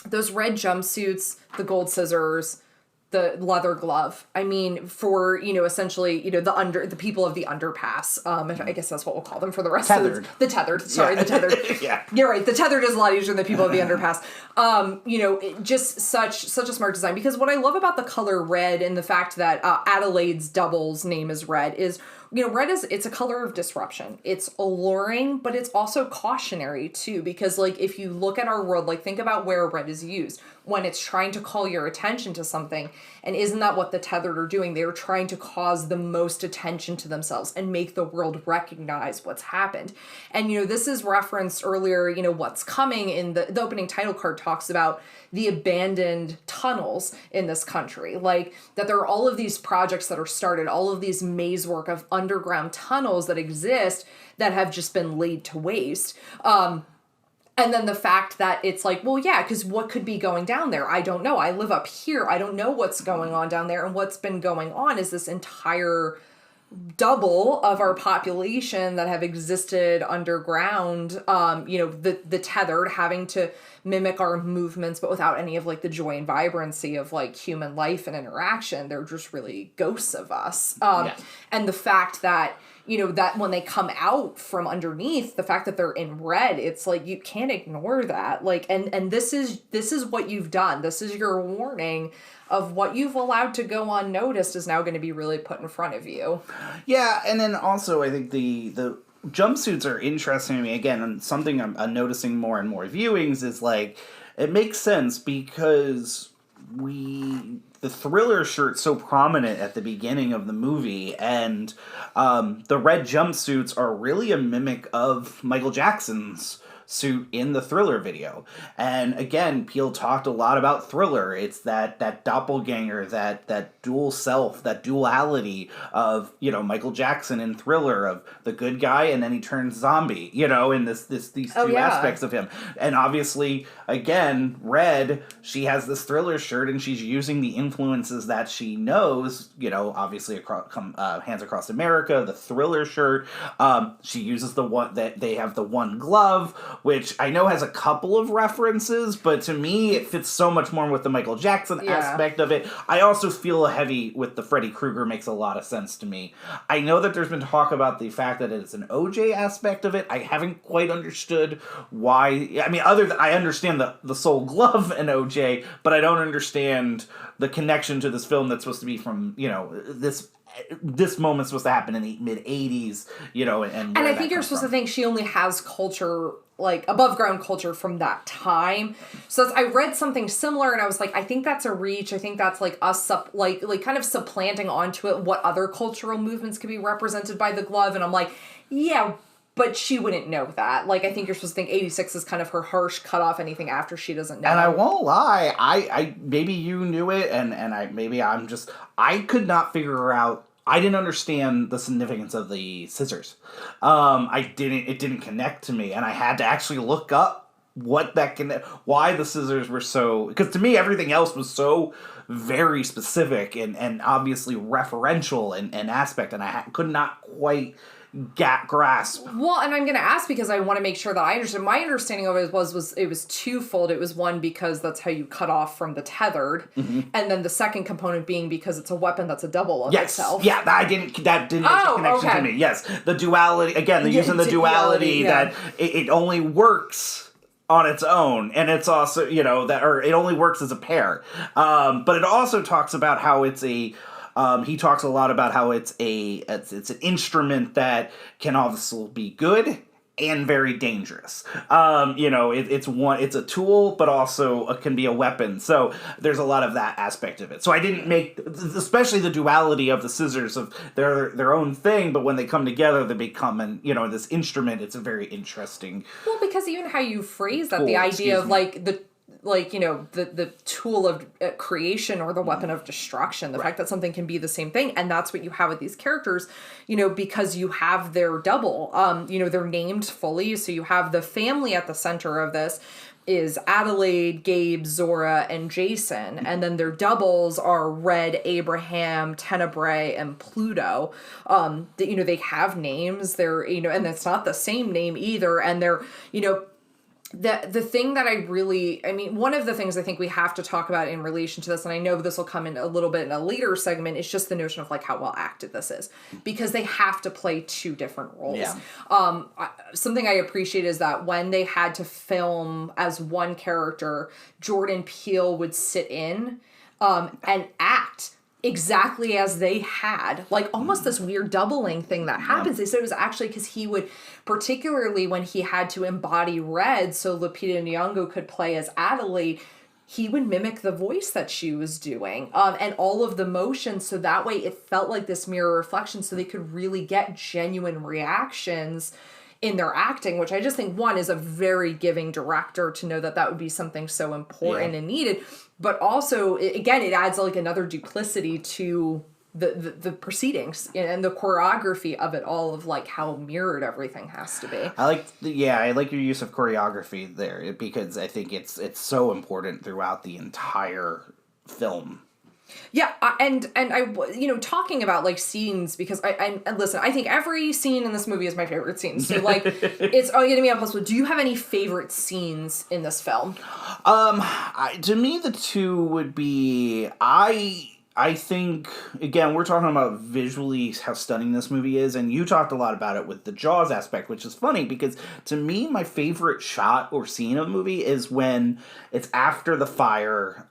[SPEAKER 1] Those red jumpsuits, the gold scissors, the leather glove. I mean, for, essentially, the people of the underpass. I guess that's what we'll call them for the rest of the tethered. Sorry, the tethered.
[SPEAKER 2] Yeah.
[SPEAKER 1] You're right. The tethered is a lot easier than the people of the underpass. Just such a smart design, because what I love about the color red and the fact that Adelaide's double's name is red is, red it's a color of disruption. It's alluring, but it's also cautionary too, because like if you look at our world, like think about where red is used when it's trying to call your attention to something. And isn't that what the tethered are doing? They're trying to cause the most attention to themselves and make the world recognize what's happened. And, this is referenced earlier, what's coming in the opening title card talks about the abandoned tunnels in this country. Like that there are all of these projects that are started, all of these maze work of underground tunnels that exist that have just been laid to waste. And then the fact that it's like, well, yeah, because what could be going down there? I don't know. I live up here. I don't know what's going on down there. And what's been going on is this entire double of our population that have existed underground, the tethered, having to mimic our movements, but without any of like the joy and vibrancy of like human life and interaction. They're just really ghosts of us. And the fact that, that when they come out from underneath, the fact that they're in red, it's like, you can't ignore that. Like, and this is what you've done. This is your warning of what you've allowed to go unnoticed is now going to be really put in front of you.
[SPEAKER 2] Yeah, and then also I think the jumpsuits are interesting to me. Again, and something I'm noticing more and more viewings is like, it makes sense because the Thriller shirt's so prominent at the beginning of the movie, and the red jumpsuits are really a mimic of Michael Jackson's suit in the Thriller video. And again, Peele talked a lot about Thriller. It's that doppelganger, that dual self, that duality of, Michael Jackson in Thriller, of the good guy and then he turns zombie, in these two aspects of him. And obviously, again, Red, she has this Thriller shirt and she's using the influences that she knows, obviously Hands Across America, the Thriller shirt. She uses the one that they have, the one glove, which I know has a couple of references, but to me, it fits so much more with the Michael Jackson aspect of it. I also feel heavy with the Freddy Krueger, makes a lot of sense to me. I know that there's been talk about the fact that it's an OJ aspect of it. I haven't quite understood why. I mean, I understand the Soul Glove and OJ, but I don't understand the connection to this film that's supposed to be from, this moment's supposed to happen in the mid-'80s, and
[SPEAKER 1] I think you're supposed to think she only has culture, like above ground culture from that time. So I read something similar and I was like, I think that's a reach. I think that's like us kind of supplanting onto it what other cultural movements could be represented by the glove. And I'm like, yeah, but she wouldn't know that. Like, I think you're supposed to think 86 is kind of her harsh cut off anything after she doesn't know.
[SPEAKER 2] And I won't lie, I maybe you knew it, and I could not figure out. I didn't understand the significance of the scissors. It didn't connect to me, and I had to actually look up why the scissors were so, because to me everything else was so very specific and obviously referential and aspect, and I could not quite grasp.
[SPEAKER 1] Well, and I'm going to ask because I want to make sure that I understand. My understanding of it was it was twofold. It was one, because that's how you cut off from the tethered, and then the second component being because it's a weapon that's a double of itself.
[SPEAKER 2] Yeah, that didn't make a connection to me. Yes, the duality, again, they're using the duality that it only works on its own, and it's also, it only works as a pair. But it also talks about how it's he talks a lot about how it's an instrument that can also be good and very dangerous. It's a tool, but also can be a weapon. So there's a lot of that aspect of it. So I didn't make, especially the duality of the scissors, of their own thing, but when they come together, they become this instrument. It's a very interesting.
[SPEAKER 1] Well, because even how you phrase that, the idea of the tool of creation or the weapon of destruction, the fact that something can be the same thing, and that's what you have with these characters, because you have their double, they're named fully, so you have the family at the center of this is Adelaide, Gabe, Zora, and Jason, and then their doubles are Red, Abraham, Tenebrae, and Pluto. They have names, they're, and it's not the same name either, and they're, the thing that one of the things I think we have to talk about in relation to this, and I know this will come in a little bit in a later segment, is just the notion of like how well acted this is, because they have to play two different roles. Yeah. Something I appreciate is that when they had to film as one character, Jordan Peele would sit in and act exactly as they had, like almost this weird doubling thing that happens. They said it was actually because he would, particularly when he had to embody Red so Lupita Nyong'o could play as Adelaide, he would mimic the voice that she was doing, and all of the motions, so that way it felt like this mirror reflection, so they could really get genuine reactions in their acting, which I just think, one, is a very giving director to know that would be something so important and needed. But also, again, it adds like another duplicity to the proceedings and the choreography of it all, of like how mirrored everything has to be.
[SPEAKER 2] I like your use of choreography there, because I think it's so important throughout the entire film.
[SPEAKER 1] Yeah, and I, talking about like scenes, because I listen, I think every scene in this movie is my favorite scene. So like, it's gonna be impossible. Do you have any favorite scenes in this film?
[SPEAKER 2] To me, the two would be, I think, again, we're talking about visually how stunning this movie is, and you talked a lot about it with the Jaws aspect, which is funny, because to me, my favorite shot or scene of the movie is when it's after the fire,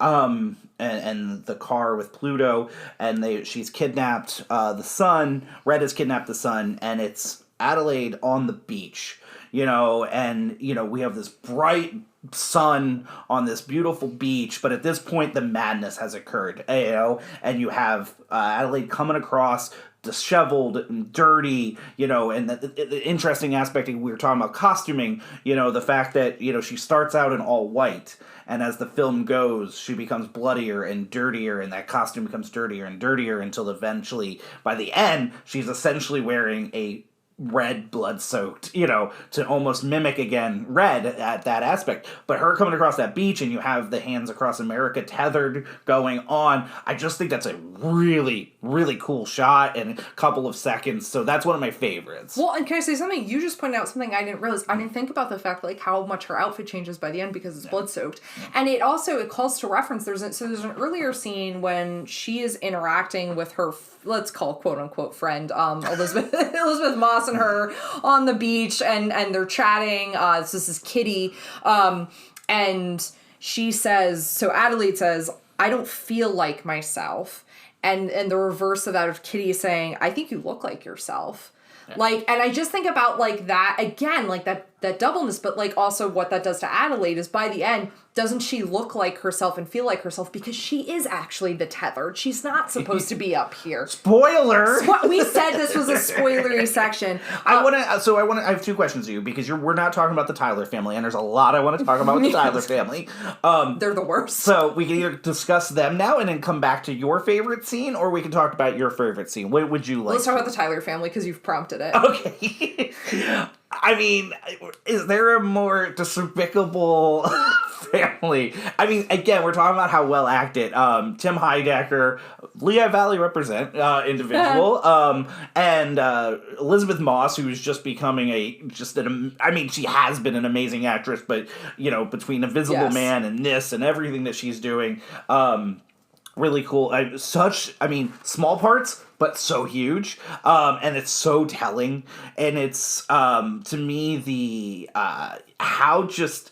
[SPEAKER 2] and the car with Pluto, and she's kidnapped the son, Red has kidnapped the son, and it's Adelaide on the beach, and, we have this bright sun on this beautiful beach, but at this point the madness has occurred, and you have Adelaide coming across disheveled and dirty, and the interesting aspect, we were talking about costuming, the fact that, she starts out in all white, and as the film goes, she becomes bloodier and dirtier, and that costume becomes dirtier and dirtier until eventually, by the end, she's essentially wearing a red blood-soaked, to almost mimic again Red at that aspect. But her coming across that beach, and you have the Hands Across America tethered going on, I just think that's a really, really cool shot in a couple of seconds. So that's one of my favorites.
[SPEAKER 1] Well, and can I say something? You just pointed out something I didn't realize. I didn't think about the fact like how much her outfit changes by the end because it's blood-soaked. And it calls to reference. There's an earlier scene when she is interacting with her, let's call quote-unquote friend, Elizabeth Moss, and her on the beach, and they're chatting. So this is Kitty, and she says, so Adelaide says, I don't feel like myself, and the reverse of that of Kitty saying, I think you look like yourself. Yeah. Like, and I just think about like that again, like that doubleness, but like also what that does to Adelaide is by the end, doesn't she look like herself and feel like herself, because she is actually the tethered. She's not supposed to be up here.
[SPEAKER 2] Spoiler!
[SPEAKER 1] We said this was a spoilery section.
[SPEAKER 2] I have two questions to you, because we're not talking about the Tyler family, and there's a lot I want to talk about with the Tyler family.
[SPEAKER 1] They're the worst.
[SPEAKER 2] So we can either discuss them now and then come back to your favorite scene, or we can talk about your favorite scene. What would you like?
[SPEAKER 1] Let's talk about the Tyler family, because you've prompted it.
[SPEAKER 2] Okay. I mean, is there a more despicable family? I mean, again, we're talking about how well acted. Tim Heidecker, Lehigh Valley represent individual, and Elizabeth Moss, who's just becoming she has been an amazing actress, but between Invisible Man and this and everything that she's doing, really cool. Small parts, but so huge, and it's so telling, and it's to me the how just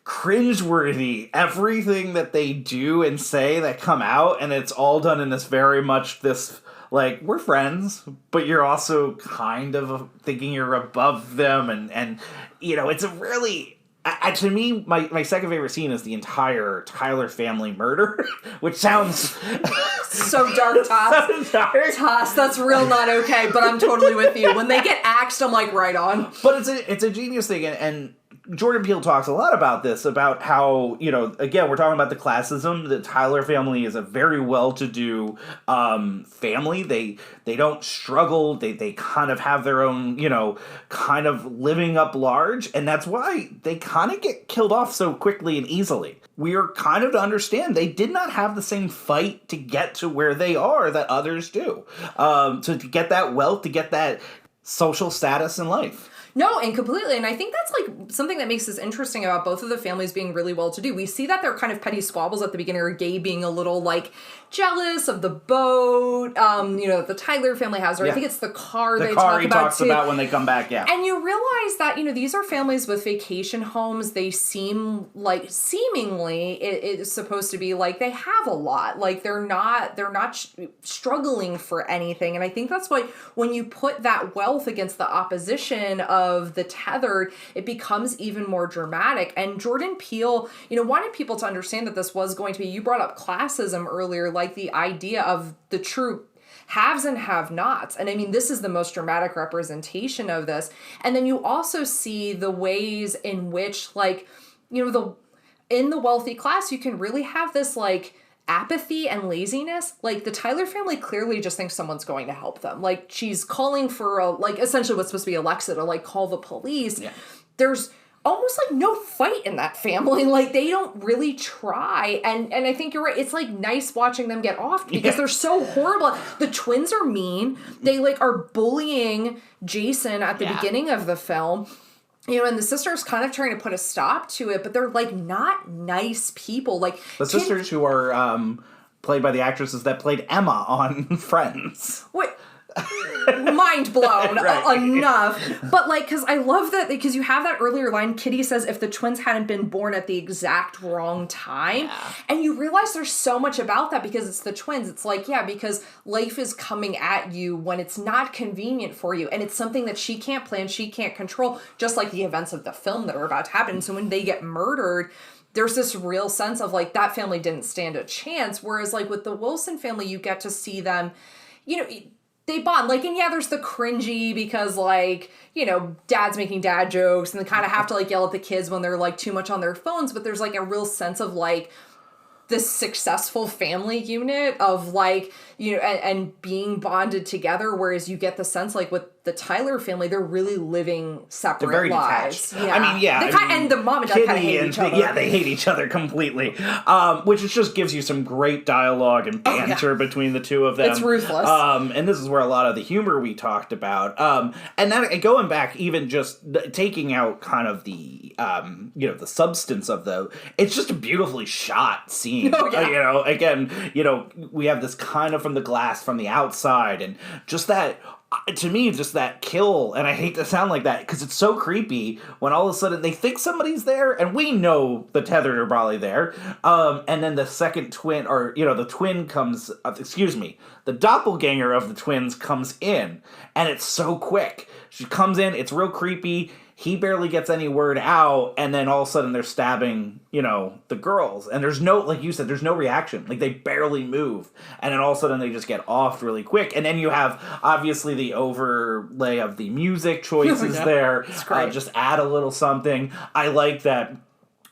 [SPEAKER 2] cringeworthy everything that they do and say that come out, and it's all done in this very much this like, we're friends, but you're also kind of thinking you're above them, and it's a really. To me, my second favorite scene is the entire Tyler family murder, which sounds
[SPEAKER 1] so dark, Toss.
[SPEAKER 2] So dark.
[SPEAKER 1] Toss, that's real not okay, but I'm totally with you. When they get axed, I'm like, right on.
[SPEAKER 2] But it's a genius thing, and Jordan Peele talks a lot about this, about how, again, we're talking about the classism. The Tyler family is a very well-to-do family. They don't struggle. They kind of have their own, kind of living up large. And that's why they kind of get killed off so quickly and easily. We are kind of to understand they did not have the same fight to get to where they are that others do. To get that wealth, to get that social status in life.
[SPEAKER 1] No, and completely. And I think that's like something that makes this interesting about both of the families being really well-to-do. We see that they're kind of petty squabbles at the beginning, or Gabe being a little like jealous of the boat, the Tyler family has, or I think it's the car they talk about
[SPEAKER 2] talks about when they come back, yeah.
[SPEAKER 1] And you realize that, these are families with vacation homes. They seem like, seemingly, it is supposed to be like they have a lot. Like, they're not struggling for anything. And I think that's why when you put that wealth against the opposition of the tethered, it becomes even more dramatic. And Jordan Peele, wanted people to understand that this was going to be, you brought up classism earlier, like the idea of the true haves and have-nots. And I mean, this is the most dramatic representation of this. And then you also see the ways in which, like, in the wealthy class, you can really have this, like, apathy and laziness, like the Tyler family clearly just thinks someone's going to help them. Like she's calling for essentially what's supposed to be Alexa to like call the police.
[SPEAKER 2] Yeah.
[SPEAKER 1] There's almost like no fight in that family. Like they don't really try. And I think you're right. It's like nice watching them get off because they're so horrible. The twins are mean. They like are bullying Jason at the beginning of the film. You know, and the sisters kind of trying to put a stop to it, but they're, like, not nice people. Like
[SPEAKER 2] the sisters who are played by the actresses that played Emma on Friends.
[SPEAKER 1] What? Mind blown enough. But, like, because I love that, because you have that earlier line, Kitty says, if the twins hadn't been born at the exact wrong time. Yeah. And you realize there's so much about that because it's the twins. It's like, because life is coming at you when it's not convenient for you. And it's something that she can't plan, she can't control, just like the events of the film that are about to happen. And so when they get murdered, there's this real sense of, like, that family didn't stand a chance. Whereas, like, with the Wilson family, you get to see them, you know, they bond. Like, and there's the cringy because, like, you know, dad's making dad jokes and they kind of have to, like, yell at the kids when they're, like, too much on their phones. But there's, like, a real sense of, like, this successful family unit of, like, you know, and being bonded together. Whereas you get the sense, like, with the Tyler family, they're really living separate
[SPEAKER 2] they're very
[SPEAKER 1] lives.
[SPEAKER 2] Detached. I mean,
[SPEAKER 1] and the mom and dad kind of hate each other.
[SPEAKER 2] Yeah, they hate each other completely. Which just gives you some great dialogue and banter between the two of them.
[SPEAKER 1] It's ruthless.
[SPEAKER 2] And this is where a lot of the humor we talked about. And then going back, even just taking out kind of the, you know, the substance of it's just a beautifully shot scene.
[SPEAKER 1] Oh, yeah.
[SPEAKER 2] You know, again, you know, we have this kind of from the glass from the outside and just that. To me, just that kill, and I hate to sound like that, because it's so creepy when all of a sudden they think somebody's there, and we know the tethered are probably there, and then the second twin, or, you know, the twin comes, the doppelganger of the twins comes in, and it's so quick. She comes in, it's real creepy, he barely gets any word out, and then all of a sudden they're stabbing, you know, the girls. And there's no, like you said, there's no reaction. Like, they barely move. And then all of a sudden they just get off really quick. And then you have, obviously, the overlay of the music choices there.
[SPEAKER 1] It's great.
[SPEAKER 2] Just add a little something. I like that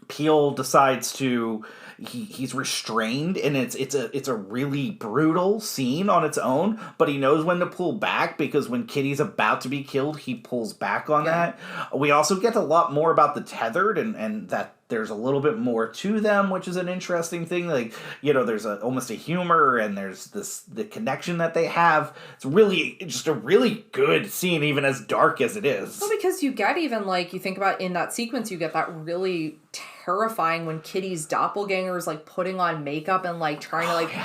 [SPEAKER 2] Peele decides to... He's restrained, and it's a really brutal scene on its own, but he knows when to pull back, because when Kitty's about to be killed, he pulls back on that. We also get a lot more about the tethered, and that there's a little bit more to them, which is an interesting thing. Like, you know, there's almost a humor, and there's the connection that they have. It's really just a really good scene, even as dark as it is.
[SPEAKER 1] Well, because you get even, like, you think about in that sequence, you get that really terrifying when Kitty's doppelganger is, like, putting on makeup and, like, trying to, like,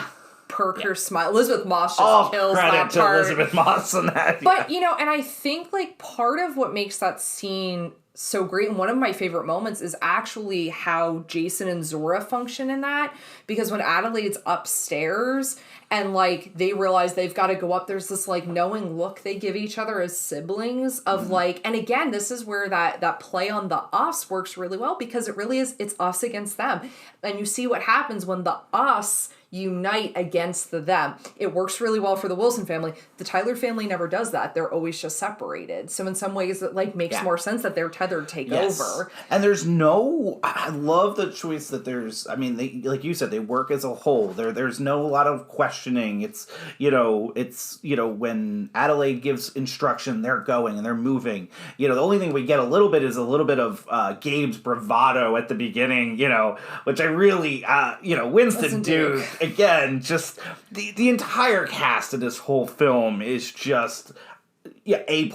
[SPEAKER 1] perk her smile. Elizabeth Moss just kills that part.
[SPEAKER 2] Credit to Elizabeth Moss on that.
[SPEAKER 1] But, you know, and I think, like, part of what makes that scene so great, and one of my favorite moments, is actually how Jason and Zora function in that, because when Adelaide's upstairs and, like, they realize they've got to go up, there's this, like, knowing look they give each other as siblings of, like, and again, this is where that play on the us works really well, because it really is, it's us against them, and you see what happens when the us unite against the them. It works really well for the Wilson family. The Tyler family never does that. They're always just separated. So in some ways it, like, makes more sense that they're tethered take over.
[SPEAKER 2] And I love the choice that there's, I mean, they, like you said, they work as a whole. There's no lot of questioning. It's when Adelaide gives instruction, they're going and they're moving. You know, the only thing we get a little bit of Gabe's bravado at the beginning, you know, which I really, Winston Duke. Again, just the entire cast of this whole film is just A+.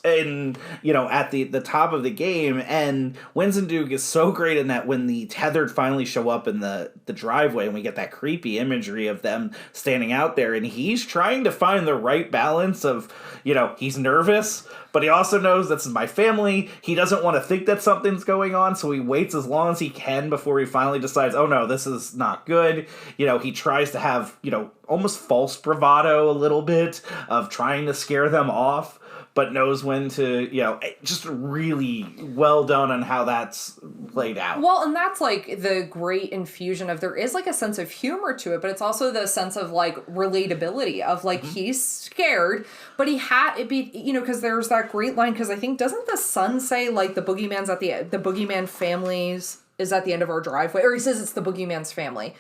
[SPEAKER 2] And, you know, at the top of the game. And Winston Duke is so great in that when the tethered finally show up in the driveway and we get that creepy imagery of them standing out there, and he's trying to find the right balance of, you know, he's nervous, but he also knows this is my family. He doesn't want to think that something's going on, so he waits as long as he can before he finally decides, oh no, this is not good. You know, he tries to have, you know, almost false bravado a little bit of trying to scare them off, but knows when to, you know, just really well done on how that's played out.
[SPEAKER 1] Well, and that's, like, the great infusion of, there is, like, a sense of humor to it, but it's also the sense of, like, relatability of, like, he's scared, but he had it be, you know, because there's that great line, because I think, doesn't the son say, like, the boogeyman families is at the end of our driveway, or he says it's the boogeyman's family.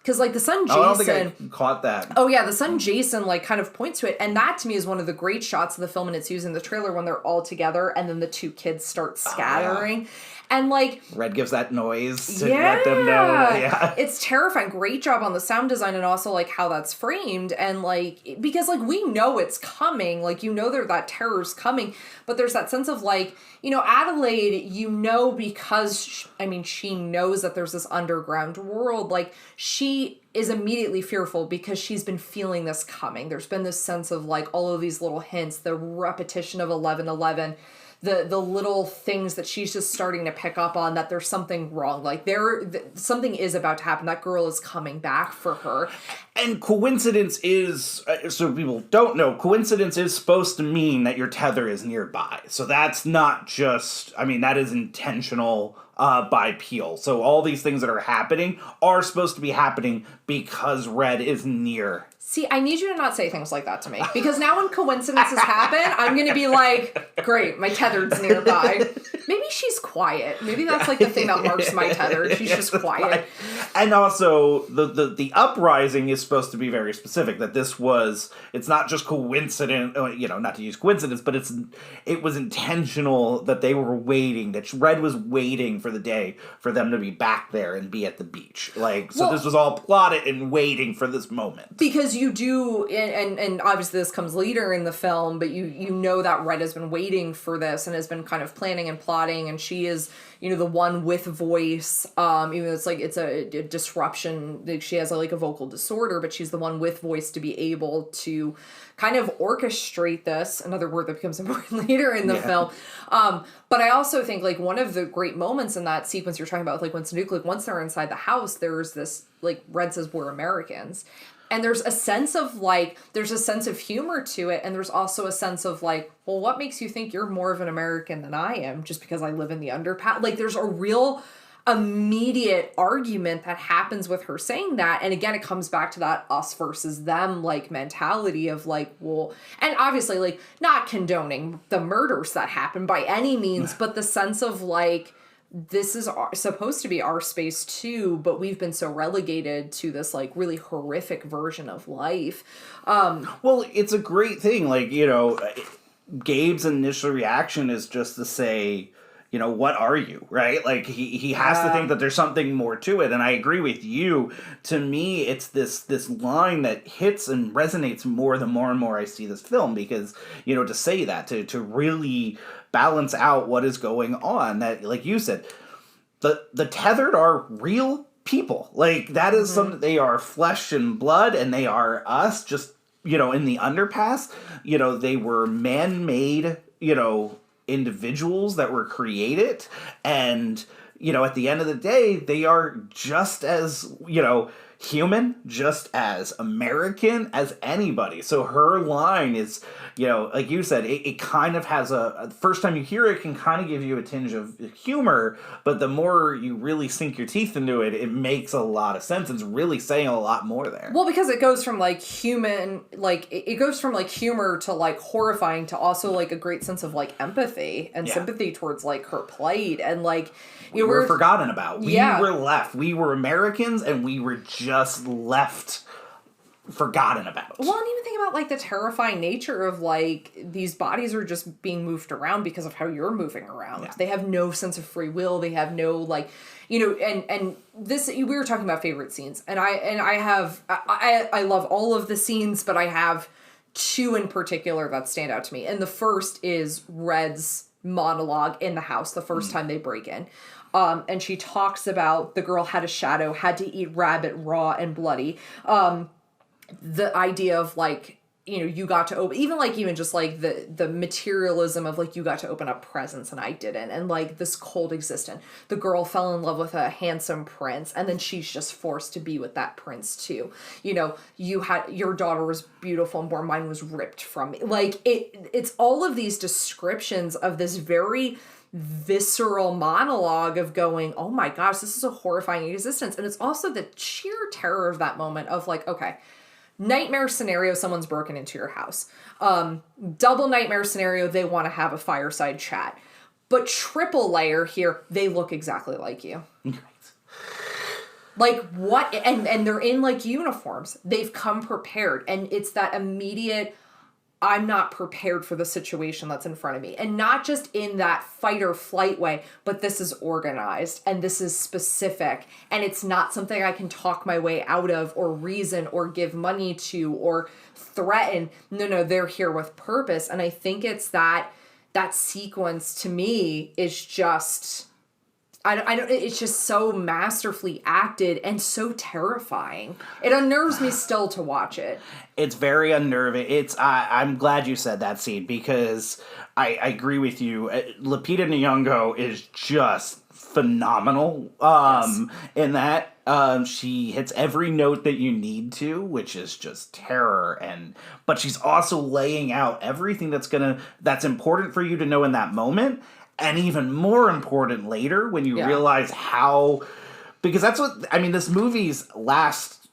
[SPEAKER 1] Because, like, the son Jason...
[SPEAKER 2] I don't think I caught that.
[SPEAKER 1] Oh, yeah, the son Jason, like, kind of points to it. And that, to me, is one of the great shots of the film, and it's used in the trailer when they're all together, and then the two kids start scattering. Yeah. And, like...
[SPEAKER 2] Red gives that noise to let them know. Yeah.
[SPEAKER 1] It's terrifying. Great job on the sound design and also, like, how that's framed. And, like... Because, like, we know it's coming. Like, you know that terror's coming. But there's that sense of, like... You know, Adelaide, you know, because, she knows that there's this underground world. Like, she is immediately fearful because she's been feeling this coming. There's been this sense of, like, all of these little hints, the repetition of 11:11, the little things that she's just starting to pick up on, that there's something wrong. Like, something is about to happen. That girl is coming back for her.
[SPEAKER 2] And coincidence is, so people don't know, coincidence is supposed to mean that your tether is nearby. So that's not just, that is intentional by Peele. So all these things that are happening are supposed to be happening because Red is near.
[SPEAKER 1] See, I need you to not say things like that to me. Because now when coincidences happen, I'm going to be like, great, my tethered's nearby. Maybe she's quiet. Maybe that's like the thing that marks my tether. She's just quiet.
[SPEAKER 2] And also, the uprising is supposed to be very specific. That it's not just coincidence, not to use coincidence, but it was intentional that they were waiting, that Red was waiting for the day for them to be back there and be at the beach. This was all plotted and waiting for this moment.
[SPEAKER 1] Because you do, and obviously this comes later in the film, but you know that Red has been waiting for this and has been kind of planning and plotting, and she is, the one with voice, even though it's a disruption. She has a vocal disorder, but she's the one with voice to be able to kind of orchestrate this, another word that becomes important later in the film. But I also think, one of the great moments in that sequence you're talking about, once they're inside the house, there's this, Red says, we're Americans. And there's a sense of humor to it. And there's also a sense of well, what makes you think you're more of an American than I am just because I live in the underpass? There's a real immediate argument that happens with her saying that. And again, it comes back to that us versus them, mentality of and obviously not condoning the murders that happen by any means, but the sense of this is supposed to be our space too, but we've been so relegated to this really horrific version of life.
[SPEAKER 2] Well, it's a great thing. Gabe's initial reaction is just to say, what are you, right? He has to think that there's something more to it. And I agree with you. To me, it's this line that hits and resonates more the more and more I see this film, because, to say that, to really balance out what is going on, that, like you said, the tethered are real people. That is something, they are flesh and blood, and they are us, just, in the underpass. They were man-made, individuals that were created, and, at the end of the day, they are just as, human, just as American as anybody. So her line is, like you said, it kind of has first time you hear it can kind of give you a tinge of humor, but the more you really sink your teeth into it, it makes a lot of sense. It's really saying a lot more there.
[SPEAKER 1] Well, because it goes from human, it goes from humor to horrifying to also a great sense of empathy and sympathy towards her plight, and
[SPEAKER 2] we were forgotten about. We were left. We were Americans, and we were just left forgotten about.
[SPEAKER 1] Well, and even think about the terrifying nature of these bodies are just being moved around because of how you're moving around. Yeah. They have no sense of free will. They have no and this, we were talking about favorite scenes, and I love all of the scenes, but I have two in particular that stand out to me. And the first is Red's monologue in the house the first time they break in. And she talks about the girl had a shadow, had to eat rabbit raw and bloody. The idea of you got to open, even just the materialism of you got to open up presents and I didn't. And this cold existence. The girl fell in love with a handsome prince, and then she's just forced to be with that prince too. Your daughter was beautiful and born, mine was ripped from me. It's all of these descriptions of this very visceral monologue of going, oh my gosh, this is a horrifying existence. And it's also the sheer terror of that moment of okay, nightmare scenario, someone's broken into your house. Double nightmare scenario, they want to have a fireside chat. But triple layer here, they look exactly like you. Like, what? And they're in, like, uniforms. They've come prepared. And it's that immediate, I'm not prepared for the situation that's in front of me. And not just in that fight or flight way, but this is organized and this is specific. And it's not something I can talk my way out of or reason or give money to or threaten. No, they're here with purpose. And I think it's that sequence to me is just... I don't. It's just so masterfully acted and so terrifying. It unnerves me still to watch it.
[SPEAKER 2] It's very unnerving. I'm glad you said that scene because I agree with you. Lupita Nyong'o is just phenomenal. In that she hits every note that you need to, which is just terror. But she's also laying out everything that's important for you to know in that moment. And even more important later when you realize how... Because that's what... I mean, this movie's last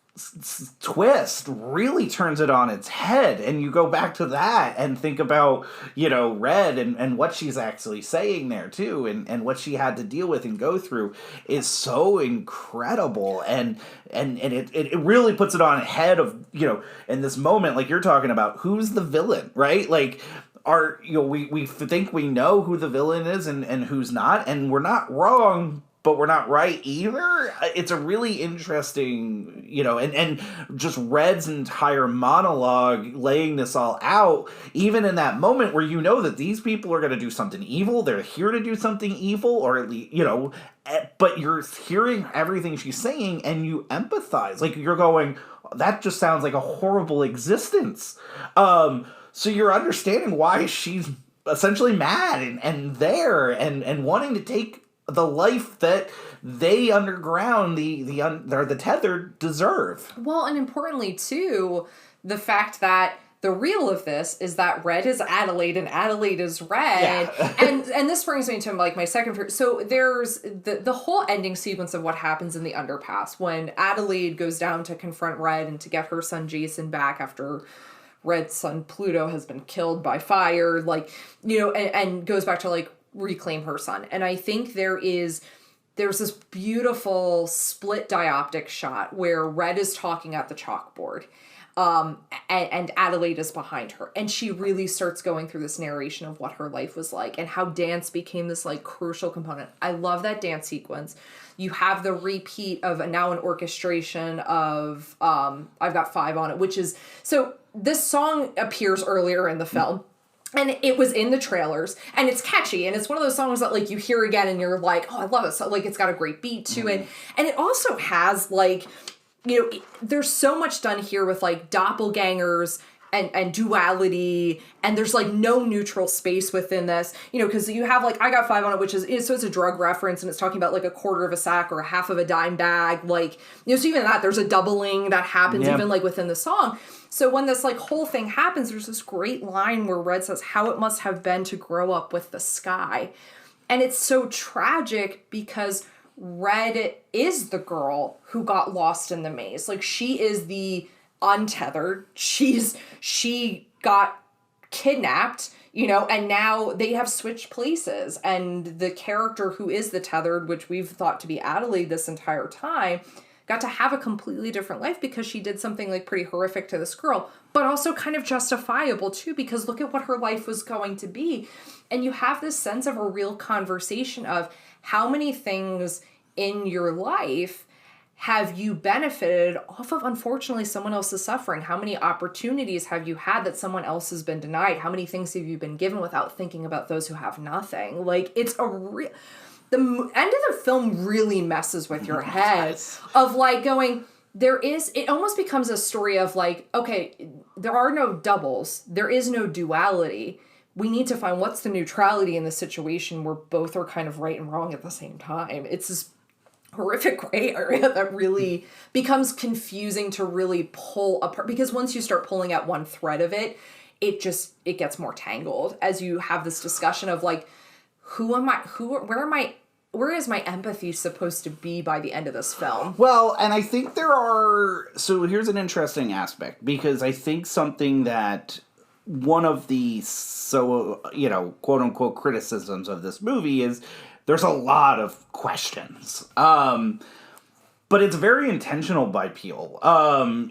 [SPEAKER 2] twist really turns it on its head. And you go back to that and think about, Red and what she's actually saying there, too. And what she had to deal with and go through is so incredible. And it really puts it on ahead of, in this moment, like you're talking about, who's the villain, right? Like... we think we know who the villain is and who's not, and we're not wrong, but we're not right either. It's a really interesting, and just Red's entire monologue laying this all out, even in that moment where that these people are going to do something evil, they're here to do something evil, or at least, but you're hearing everything she's saying and you empathize. Like, you're going, that just sounds like a horrible existence. So you're understanding why she's essentially mad and there and wanting to take the life that they underground, the tethered, deserve.
[SPEAKER 1] Well, and importantly, too, the fact that the real of this is that Red is Adelaide and Adelaide is Red. Yeah. and this brings me to, like, my second favorite. So there's the whole ending sequence of what happens in the underpass when Adelaide goes down to confront Red and to get her son Jason back after... Red's son Pluto has been killed by fire, and goes back to, like, reclaim her son. And I think there's this beautiful split dioptic shot where Red is talking at the chalkboard, and Adelaide is behind her. And she really starts going through this narration of what her life was like and how dance became this, like, crucial component. I love that dance sequence. You have the repeat of an orchestration of I've Got Five on It, which is... So this song appears earlier in the film. And it was in the trailers, and it's catchy, and it's one of those songs that, like, you hear again, and you're like, oh, I love it. So, like, it's got a great beat to it. And it also has, like, there's so much done here with, like, doppelgangers and duality, and there's, like, no neutral space within this, because you have, like, I Got Five on It, which is, so it's a drug reference, and it's talking about, like, a quarter of a sack or a half of a dime bag, like, so even that, there's a doubling that happens even, like, within the song. So when this, like, whole thing happens, there's this great line where Red says, how it must have been to grow up with the sky. And it's so tragic because Red is the girl who got lost in the maze. Like, she is the untethered. She got kidnapped, and now they have switched places. And the character who is the tethered, which we've thought to be Adelaide this entire time, got to have a completely different life because she did something, like, pretty horrific to this girl, but also kind of justifiable too, because look at what her life was going to be. And you have this sense of a real conversation of how many things in your life have you benefited off of, unfortunately, someone else's suffering? How many opportunities have you had that someone else has been denied? How many things have you been given without thinking about those who have nothing? Like, it's a real... The end of the film really messes with your head of, like, going, it almost becomes a story of, like, okay, there are no doubles. There is no duality. We need to find what's the neutrality in the situation where both are kind of right and wrong at the same time. It's this horrific gray area that really becomes confusing to really pull apart, because once you start pulling at one thread of it, it gets more tangled as you have this discussion of, like, where is my empathy supposed to be by the end of this film?
[SPEAKER 2] Well, and I think so here's an interesting aspect, because I think something that one of the, quote unquote criticisms of this movie is there's a lot of questions. But it's very intentional by Peele.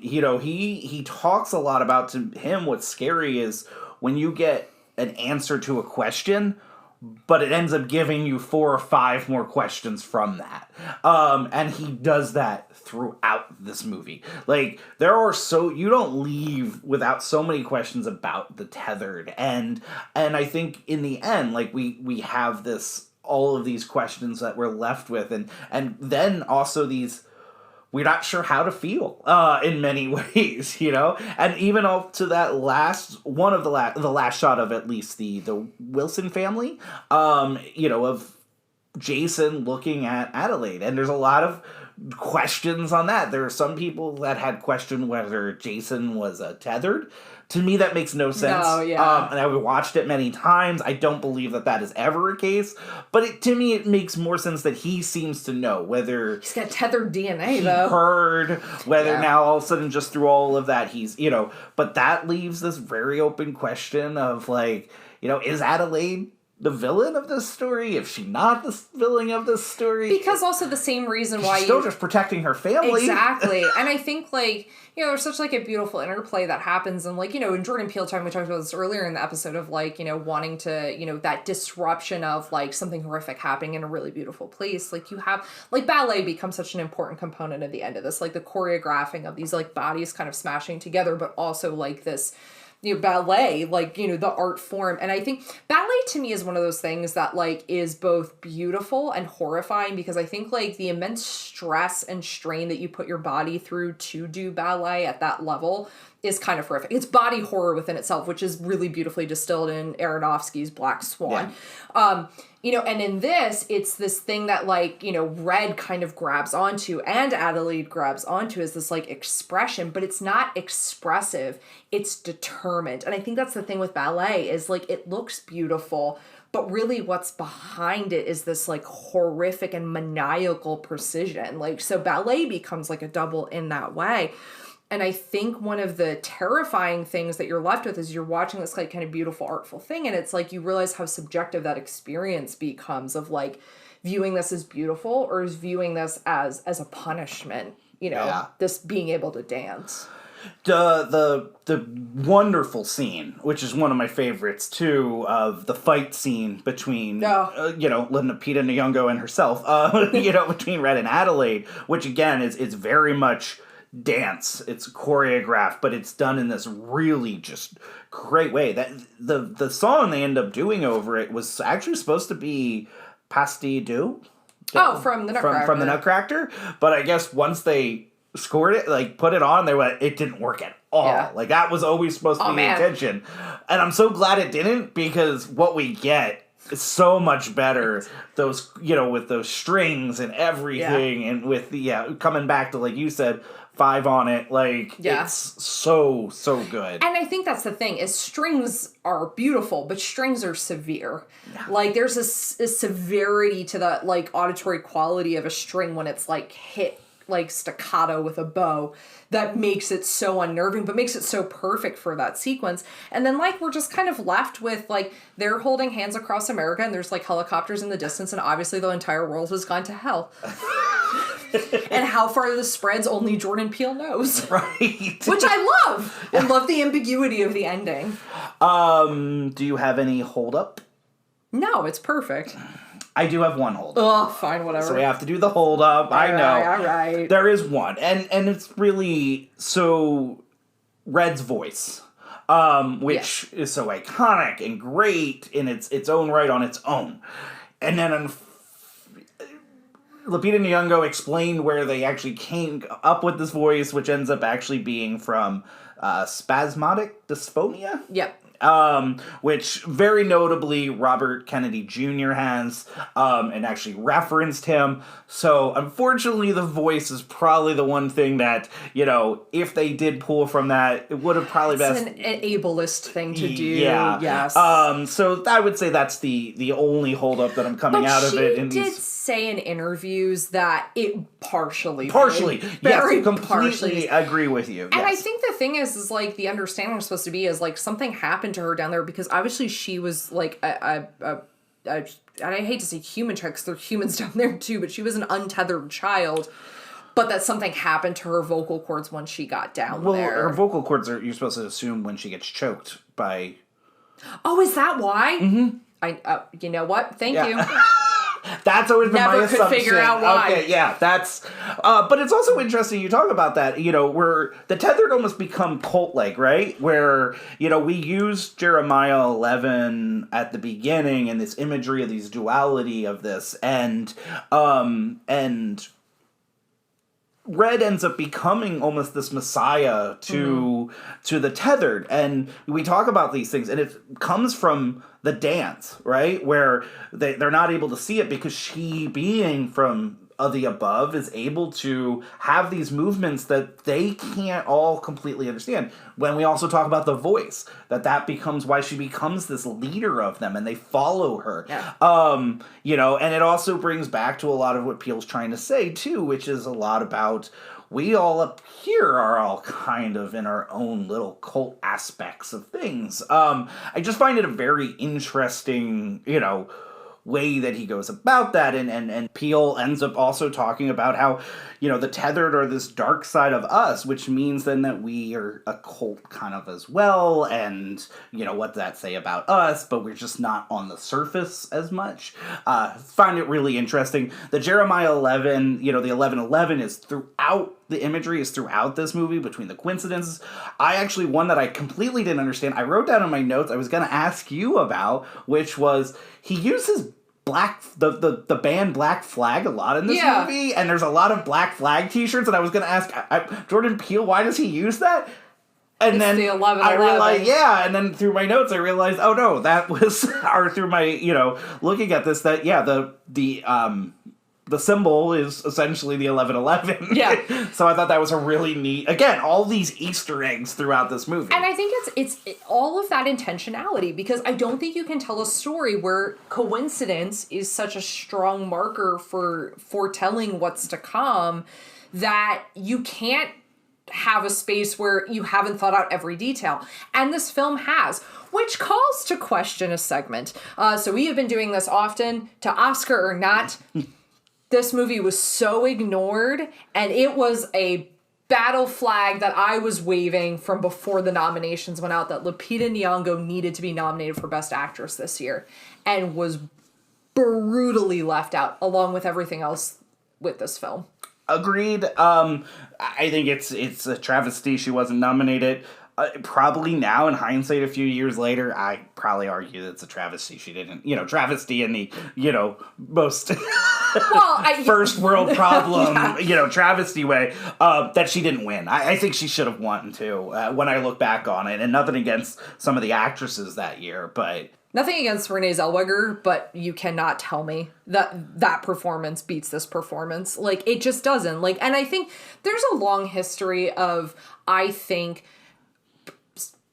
[SPEAKER 2] You know, he talks a lot about, to him, what's scary is when you get an answer to a question, but it ends up giving you 4 or 5 more questions from that. And he does that throughout this movie. Like, you don't leave without so many questions about the tethered. And I think in the end, like, we have all of these questions that we're left with. And then also these, we're not sure how to feel in many ways, you know? And even up to that the last shot of at least the Wilson family, you know, of Jason looking at Adelaide. And there's a lot of questions on that. There are some people that had questioned whether Jason was tethered. To me, that makes no sense.
[SPEAKER 1] No, yeah.
[SPEAKER 2] And I've watched it many times. I don't believe that is ever a case. But to me, it makes more sense that he seems to know whether...
[SPEAKER 1] He's got tethered DNA,
[SPEAKER 2] he
[SPEAKER 1] though.
[SPEAKER 2] heard, whether now all of a sudden just through all of that he's, you know... But that leaves this very open question of, like, you know, is Adelaide the villain of this story? If she's not the villain of this story?
[SPEAKER 1] Because also the same reason why
[SPEAKER 2] she's still just protecting her family.
[SPEAKER 1] Exactly. And I think, like, you know, there's such, like, a beautiful interplay that happens. And, like, you know, in Jordan Peele time, we talked about this earlier in the episode of, like, you know, wanting to, you know, that disruption of, like, something horrific happening in a really beautiful place. Like, you have, like, ballet becomes such an important component at the end of this. Like, the choreographing of these, like, bodies kind of smashing together, but also, like, this... You know, ballet, like, you know, the art form. And I think ballet to me is one of those things that, like, is both beautiful and horrifying, because I think, like, the immense stress and strain that you put your body through to do ballet at that level is kind of horrific. It's body horror within itself, which is really beautifully distilled in Aronofsky's Black Swan. Yeah. You know, and in this, it's this thing that, like, you know, Red kind of grabs onto and Adelaide grabs onto, is this, like, expression, but it's not expressive, it's determined. And I think that's the thing with ballet is, like, it looks beautiful, but really what's behind it is this, like, horrific and maniacal precision. Like, so ballet becomes, like, a double in that way. And I think one of the terrifying things that you're left with is you're watching this, like, kind of beautiful, artful thing, and it's like you realize how subjective that experience becomes of, like, viewing this as beautiful or is viewing this as a punishment, you know, this being able to dance.
[SPEAKER 2] The wonderful scene, which is one of my favorites too, of the fight scene between, you know, Lupita Nyong'o and herself, you know, between Red and Adelaide, which again is very much dance. It's choreographed, but it's done in this really just great way. That the song they end up doing over it was actually supposed to be Pasti Do.
[SPEAKER 1] From the Nutcracker.
[SPEAKER 2] From the Nutcracker. But I guess once they scored it, like put it on, it didn't work at all. Yeah. Like that was always supposed to be the intention. And I'm so glad it didn't, because what we get is so much better. Those, you know, with those strings and everything, and with the coming back to, like you said, 5 on it, like, it's so good.
[SPEAKER 1] And I think that's the thing, is strings are beautiful, but strings are severe. Yeah. Like, there's a severity to the, like, auditory quality of a string when it's, like, hit, like, staccato with a bow that makes it so unnerving, but makes it so perfect for that sequence. And then, like, we're just kind of left with, like, they're holding hands across America, and there's, like, helicopters in the distance, and obviously the entire world has gone to hell. And how far this spreads, only Jordan Peele knows.
[SPEAKER 2] Right.
[SPEAKER 1] Which I love. I love the ambiguity of the ending.
[SPEAKER 2] Do you have any hold up?
[SPEAKER 1] No, it's perfect.
[SPEAKER 2] I do have one hold up.
[SPEAKER 1] Oh, fine, whatever.
[SPEAKER 2] So we have to do the hold up. I know.
[SPEAKER 1] All right.
[SPEAKER 2] There is one. And it's really so Red's voice. Which is so iconic and great in its own right on its own. And then Lupita Nyong'o explained where they actually came up with this voice, which ends up actually being from spasmodic dysphonia.
[SPEAKER 1] Yep.
[SPEAKER 2] Which very notably Robert Kennedy Jr. has, and actually referenced him. So unfortunately the voice is probably the one thing that, you know, if they did pull from that, it would have probably been
[SPEAKER 1] an ableist thing to do.
[SPEAKER 2] Yeah.
[SPEAKER 1] Yes.
[SPEAKER 2] So I would say that's the only holdup that I'm coming out of it.
[SPEAKER 1] But she did say in interviews that it partially.
[SPEAKER 2] Yes, completely agree with you.
[SPEAKER 1] And I think the thing is like the understanding was supposed to be is like something happened to her down there, because obviously she was like and I hate to say human child, because there are humans down there too, but she was an untethered child. but that something happened to her vocal cords when she got down there.
[SPEAKER 2] Well, her vocal cords are, you're supposed to assume, when she gets choked by...
[SPEAKER 1] Oh, is that why? Mm-hmm. You know what? Thank you.
[SPEAKER 2] That's always been my assumption.
[SPEAKER 1] Never could figure out why.
[SPEAKER 2] Okay, yeah, that's... but it's also interesting you talk about that, where the tethered almost become cult-like, right? Where, we use Jeremiah 11 at the beginning and this imagery of these duality of this, and Red ends up becoming almost this messiah to the tethered, and we talk about these things, and it comes from the dance, right, where they're not able to see it because she, being from the above, is able to have these movements that they can't all completely understand. When we also talk about the voice, that becomes why she becomes this leader of them, and they follow her.
[SPEAKER 1] Yeah.
[SPEAKER 2] And it also brings back to a lot of what Peele's trying to say too, which is a lot about, we all up here are all kind of in our own little cult aspects of things. I just find it a very interesting, way that he goes about that, and Peele ends up also talking about how, the tethered are this dark side of us, which means then that we are a cult kind of as well, and, what does that say about us, but we're just not on the surface as much. Find it really interesting. The Jeremiah 11, the 11:11 is throughout, the imagery is throughout this movie, between the coincidences. One that I completely didn't understand, I wrote down in my notes, I was going to ask you about, which was, he uses the band Black Flag a lot in this movie, and there's a lot of Black Flag t-shirts, and I was going to ask Jordan Peele, why does he use that? And
[SPEAKER 1] it's
[SPEAKER 2] then
[SPEAKER 1] the 11,
[SPEAKER 2] I realized, and then through my notes I realized, oh no, that was, or through my, looking at this, that, the symbol is essentially the 11:11.
[SPEAKER 1] Yeah.
[SPEAKER 2] So I thought that was a really neat, again, all these Easter eggs throughout this movie.
[SPEAKER 1] And I think it's all of that intentionality, because I don't think you can tell a story where coincidence is such a strong marker for foretelling what's to come, that you can't have a space where you haven't thought out every detail. And this film has, which calls to question a segment. So we have been doing this often, to Oscar or not. This movie was so ignored, and it was a battle flag that I was waving from before the nominations went out, that Lupita Nyong'o needed to be nominated for Best Actress this year, and was brutally left out, along with everything else with this film.
[SPEAKER 2] Agreed. I think it's a travesty she wasn't nominated. Probably now, in hindsight, a few years later, I probably argue that it's a travesty she didn't, travesty in the, most first world problem, travesty way, that she didn't win. I think she should have won, too, when I look back on it. And nothing against some of the actresses that year, but...
[SPEAKER 1] Nothing against Renee Zellweger, but you cannot tell me that performance beats this performance. Like, it just doesn't. Like, and I think there's a long history of,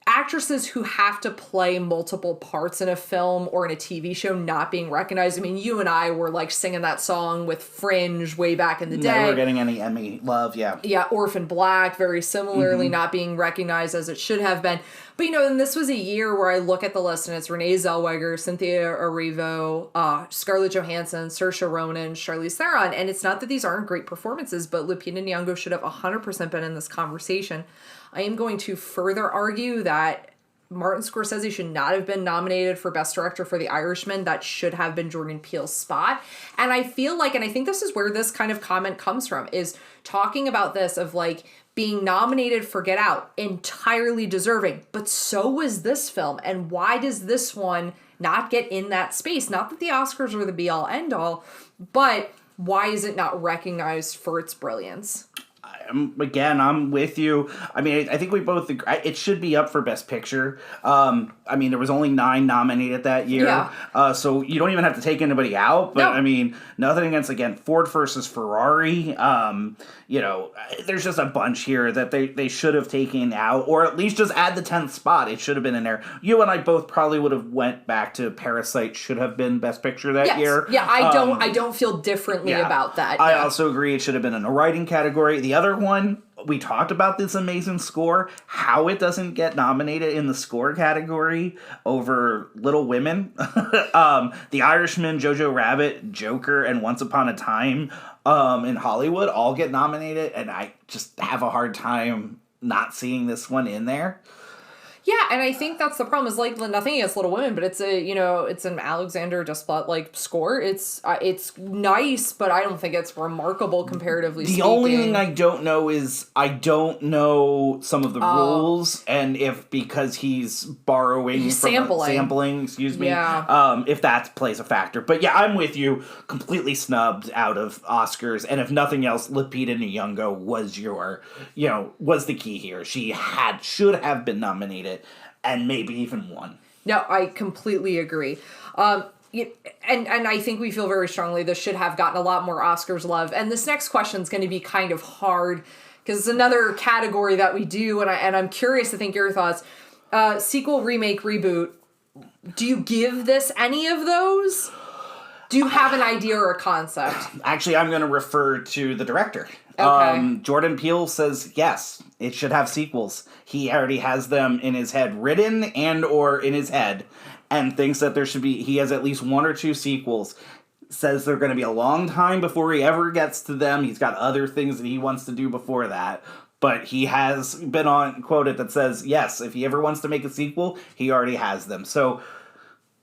[SPEAKER 1] actresses who have to play multiple parts in a film or in a TV show not being recognized. I mean, you and I were like singing that song with Fringe way back in the day.
[SPEAKER 2] Never getting any Emmy love, yeah.
[SPEAKER 1] Yeah, Orphan Black, very similarly, not being recognized as it should have been. But, and this was a year where I look at the list and it's Renee Zellweger, Cynthia Erivo, Scarlett Johansson, Saoirse Ronan, Charlize Theron. And it's not that these aren't great performances, but Lupita Nyong'o should have 100% been in this conversation. I am going to further argue that Martin Scorsese should not have been nominated for Best Director for The Irishman. That should have been Jordan Peele's spot. And I feel like, and I think this is where this kind of comment comes from, is talking about this of like being nominated for Get Out, entirely deserving. But so was this film. And why does this one not get in that space? Not that the Oscars are the be-all, end-all, but why is it not recognized for its brilliance?
[SPEAKER 2] I'm with you. I mean, I think we both agree. It should be up for Best Picture. I mean, there was only 9 nominated that year.
[SPEAKER 1] Yeah.
[SPEAKER 2] So you don't even have to take anybody out. But, I mean, nothing against, again, Ford versus Ferrari. There's just a bunch here that they should have taken out. Or at least just add the 10th spot. It should have been in there. You and I both probably would have went back to Parasite should have been Best Picture that year.
[SPEAKER 1] Yeah, I don't feel differently about that.
[SPEAKER 2] I also agree it should have been in a writing category. The other one, we talked about this amazing score, how it doesn't get nominated in the score category over Little Women. The Irishman, Jojo Rabbit, Joker, and Once Upon a Time in Hollywood all get nominated, and I just have a hard time not seeing this one in there.
[SPEAKER 1] Yeah, and I think that's the problem. Is like nothing against Little Women, but it's it's an Alexander Desplat like score. It's nice, but I don't think it's remarkable comparatively speaking.
[SPEAKER 2] The only thing I don't know is I don't know some of the rules, and if because he's borrowing sampling, excuse me, if that plays a factor. But yeah, I'm with you. Completely snubbed out of Oscars, and if nothing else, Lupita Nyong'o was the key here. She should have been nominated. And maybe even won.
[SPEAKER 1] No, I completely agree. And I think we feel very strongly this should have gotten a lot more Oscars love. And this next question is going to be kind of hard because it's another category that we do, and I'm curious to think your thoughts. Sequel, remake, reboot. Do you give this any of those? Do you have an idea or a concept?
[SPEAKER 2] Actually, I'm going to refer to the director.
[SPEAKER 1] Okay.
[SPEAKER 2] Jordan Peele says, yes, it should have sequels. He already has them in his head written and or in his head and thinks that he has at least one or two sequels. Says they're going to be a long time before he ever gets to them. He's got other things that he wants to do before that. But he has been quoted that says, yes, if he ever wants to make a sequel, he already has them. So...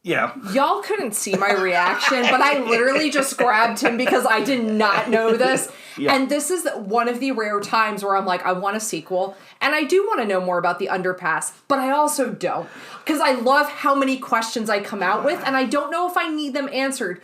[SPEAKER 2] yeah.
[SPEAKER 1] Y'all couldn't see my reaction, but I literally just grabbed him because I did not know this. Yeah. And this is one of the rare times where I'm like, I want a sequel. And I do want to know more about the underpass, but I also don't. Because I love how many questions I come out with, and I don't know if I need them answered.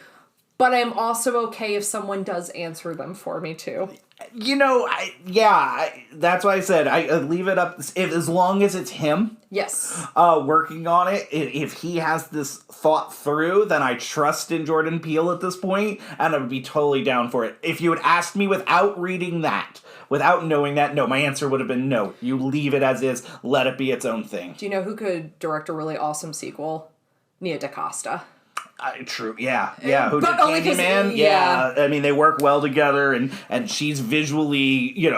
[SPEAKER 1] But I'm also okay if someone does answer them for me, too.
[SPEAKER 2] That's why I said I leave it up as long as it's him.
[SPEAKER 1] Yes.
[SPEAKER 2] Working on it. If he has this thought through, then I trust in Jordan Peele at this point, and I would be totally down for it. If you had asked me without reading that, without knowing that, no, my answer would have been no. You leave it as is. Let it be its own thing.
[SPEAKER 1] Do you know who could direct a really awesome sequel? Nia DaCosta.
[SPEAKER 2] True, yeah. Who did Candyman?
[SPEAKER 1] Yeah.
[SPEAKER 2] I mean, they work well together, and she's visually,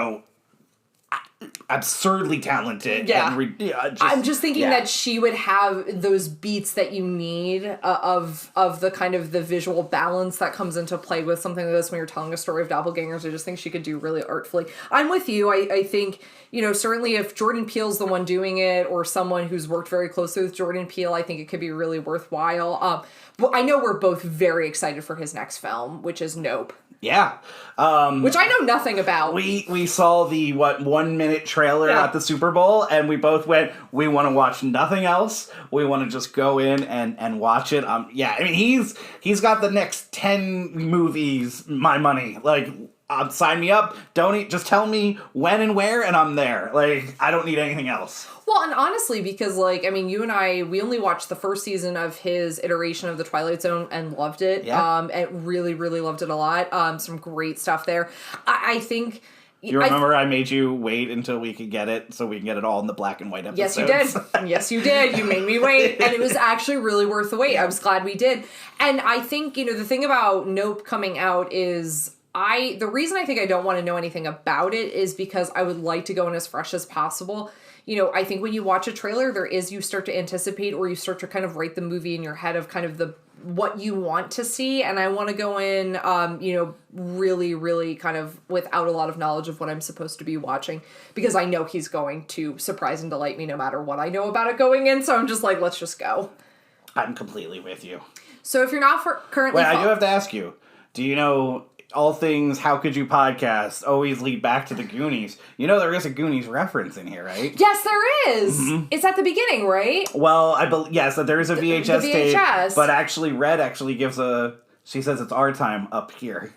[SPEAKER 2] absurdly talented.
[SPEAKER 1] Yeah.
[SPEAKER 2] And
[SPEAKER 1] I'm just thinking that she would have those beats that you need of the kind of the visual balance that comes into play with something like this when you're telling a story of doppelgangers. I just think she could do really artfully. I'm with you. I think, certainly if Jordan Peele's the one doing it or someone who's worked very closely with Jordan Peele, I think it could be really worthwhile. Well, I know we're both very excited for his next film, which is Nope.
[SPEAKER 2] Yeah.
[SPEAKER 1] Which I know nothing about.
[SPEAKER 2] We saw the 1 minute trailer at the Super Bowl, and we both went, we want to watch nothing else. We want to just go in and watch it. I mean, he's got the next 10 movies, my money. Like, sign me up. Just tell me when and where, and I'm there. Like, I don't need anything else.
[SPEAKER 1] Well, and honestly, because, you and I, we only watched the first season of his iteration of The Twilight Zone and loved it. Yeah. And really, really loved it a lot. Some great stuff there. I think...
[SPEAKER 2] You remember I made you wait until we could get it so we can get it all in the black and white episodes?
[SPEAKER 1] Yes, you did. Yes, you did. You made me wait. And it was actually really worth the wait. I was glad we did. And I think, the thing about Nope coming out is... the reason I think I don't want to know anything about it is because I would like to go in as fresh as possible. I think when you watch a trailer, you start to anticipate or you start to kind of write the movie in your head of kind of what you want to see. And I want to go in, really, really kind of without a lot of knowledge of what I'm supposed to be watching because I know he's going to surprise and delight me no matter what I know about it going in. So I'm just like, let's just go.
[SPEAKER 2] I'm completely with you.
[SPEAKER 1] So if you're not currently...
[SPEAKER 2] Wait, I do have to ask you, do you know... all things How Could You podcast always lead back to the Goonies. There is a Goonies reference in here, right?
[SPEAKER 1] Yes, there is. Mm-hmm. It's at the beginning, right?
[SPEAKER 2] Well, yes, there is a VHS tape. But actually, Red gives she says it's our time up here.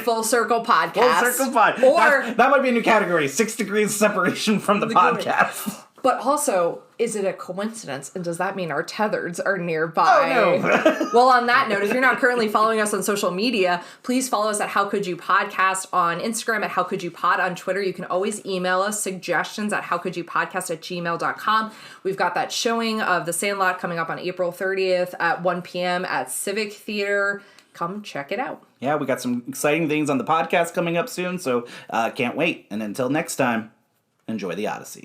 [SPEAKER 1] Full Circle Podcast.
[SPEAKER 2] Full Circle Podcast. Or that might be a new category, 6 degrees separation from the podcast.
[SPEAKER 1] But also, is it a coincidence? And does that mean our tethers are nearby?
[SPEAKER 2] Oh, no.
[SPEAKER 1] Well, on that note, if you're not currently following us on social media, please follow us at How Could You Podcast on Instagram, at How Could You Pod on Twitter. You can always email us suggestions at howcouldyoupodcast@gmail.com. We've got that showing of The Sandlot coming up on April 30th at 1 p.m. at Civic Theater. come check it out.
[SPEAKER 2] Yeah, we got some exciting things on the podcast coming up soon, so can't wait. And until next time, enjoy the Odyssey.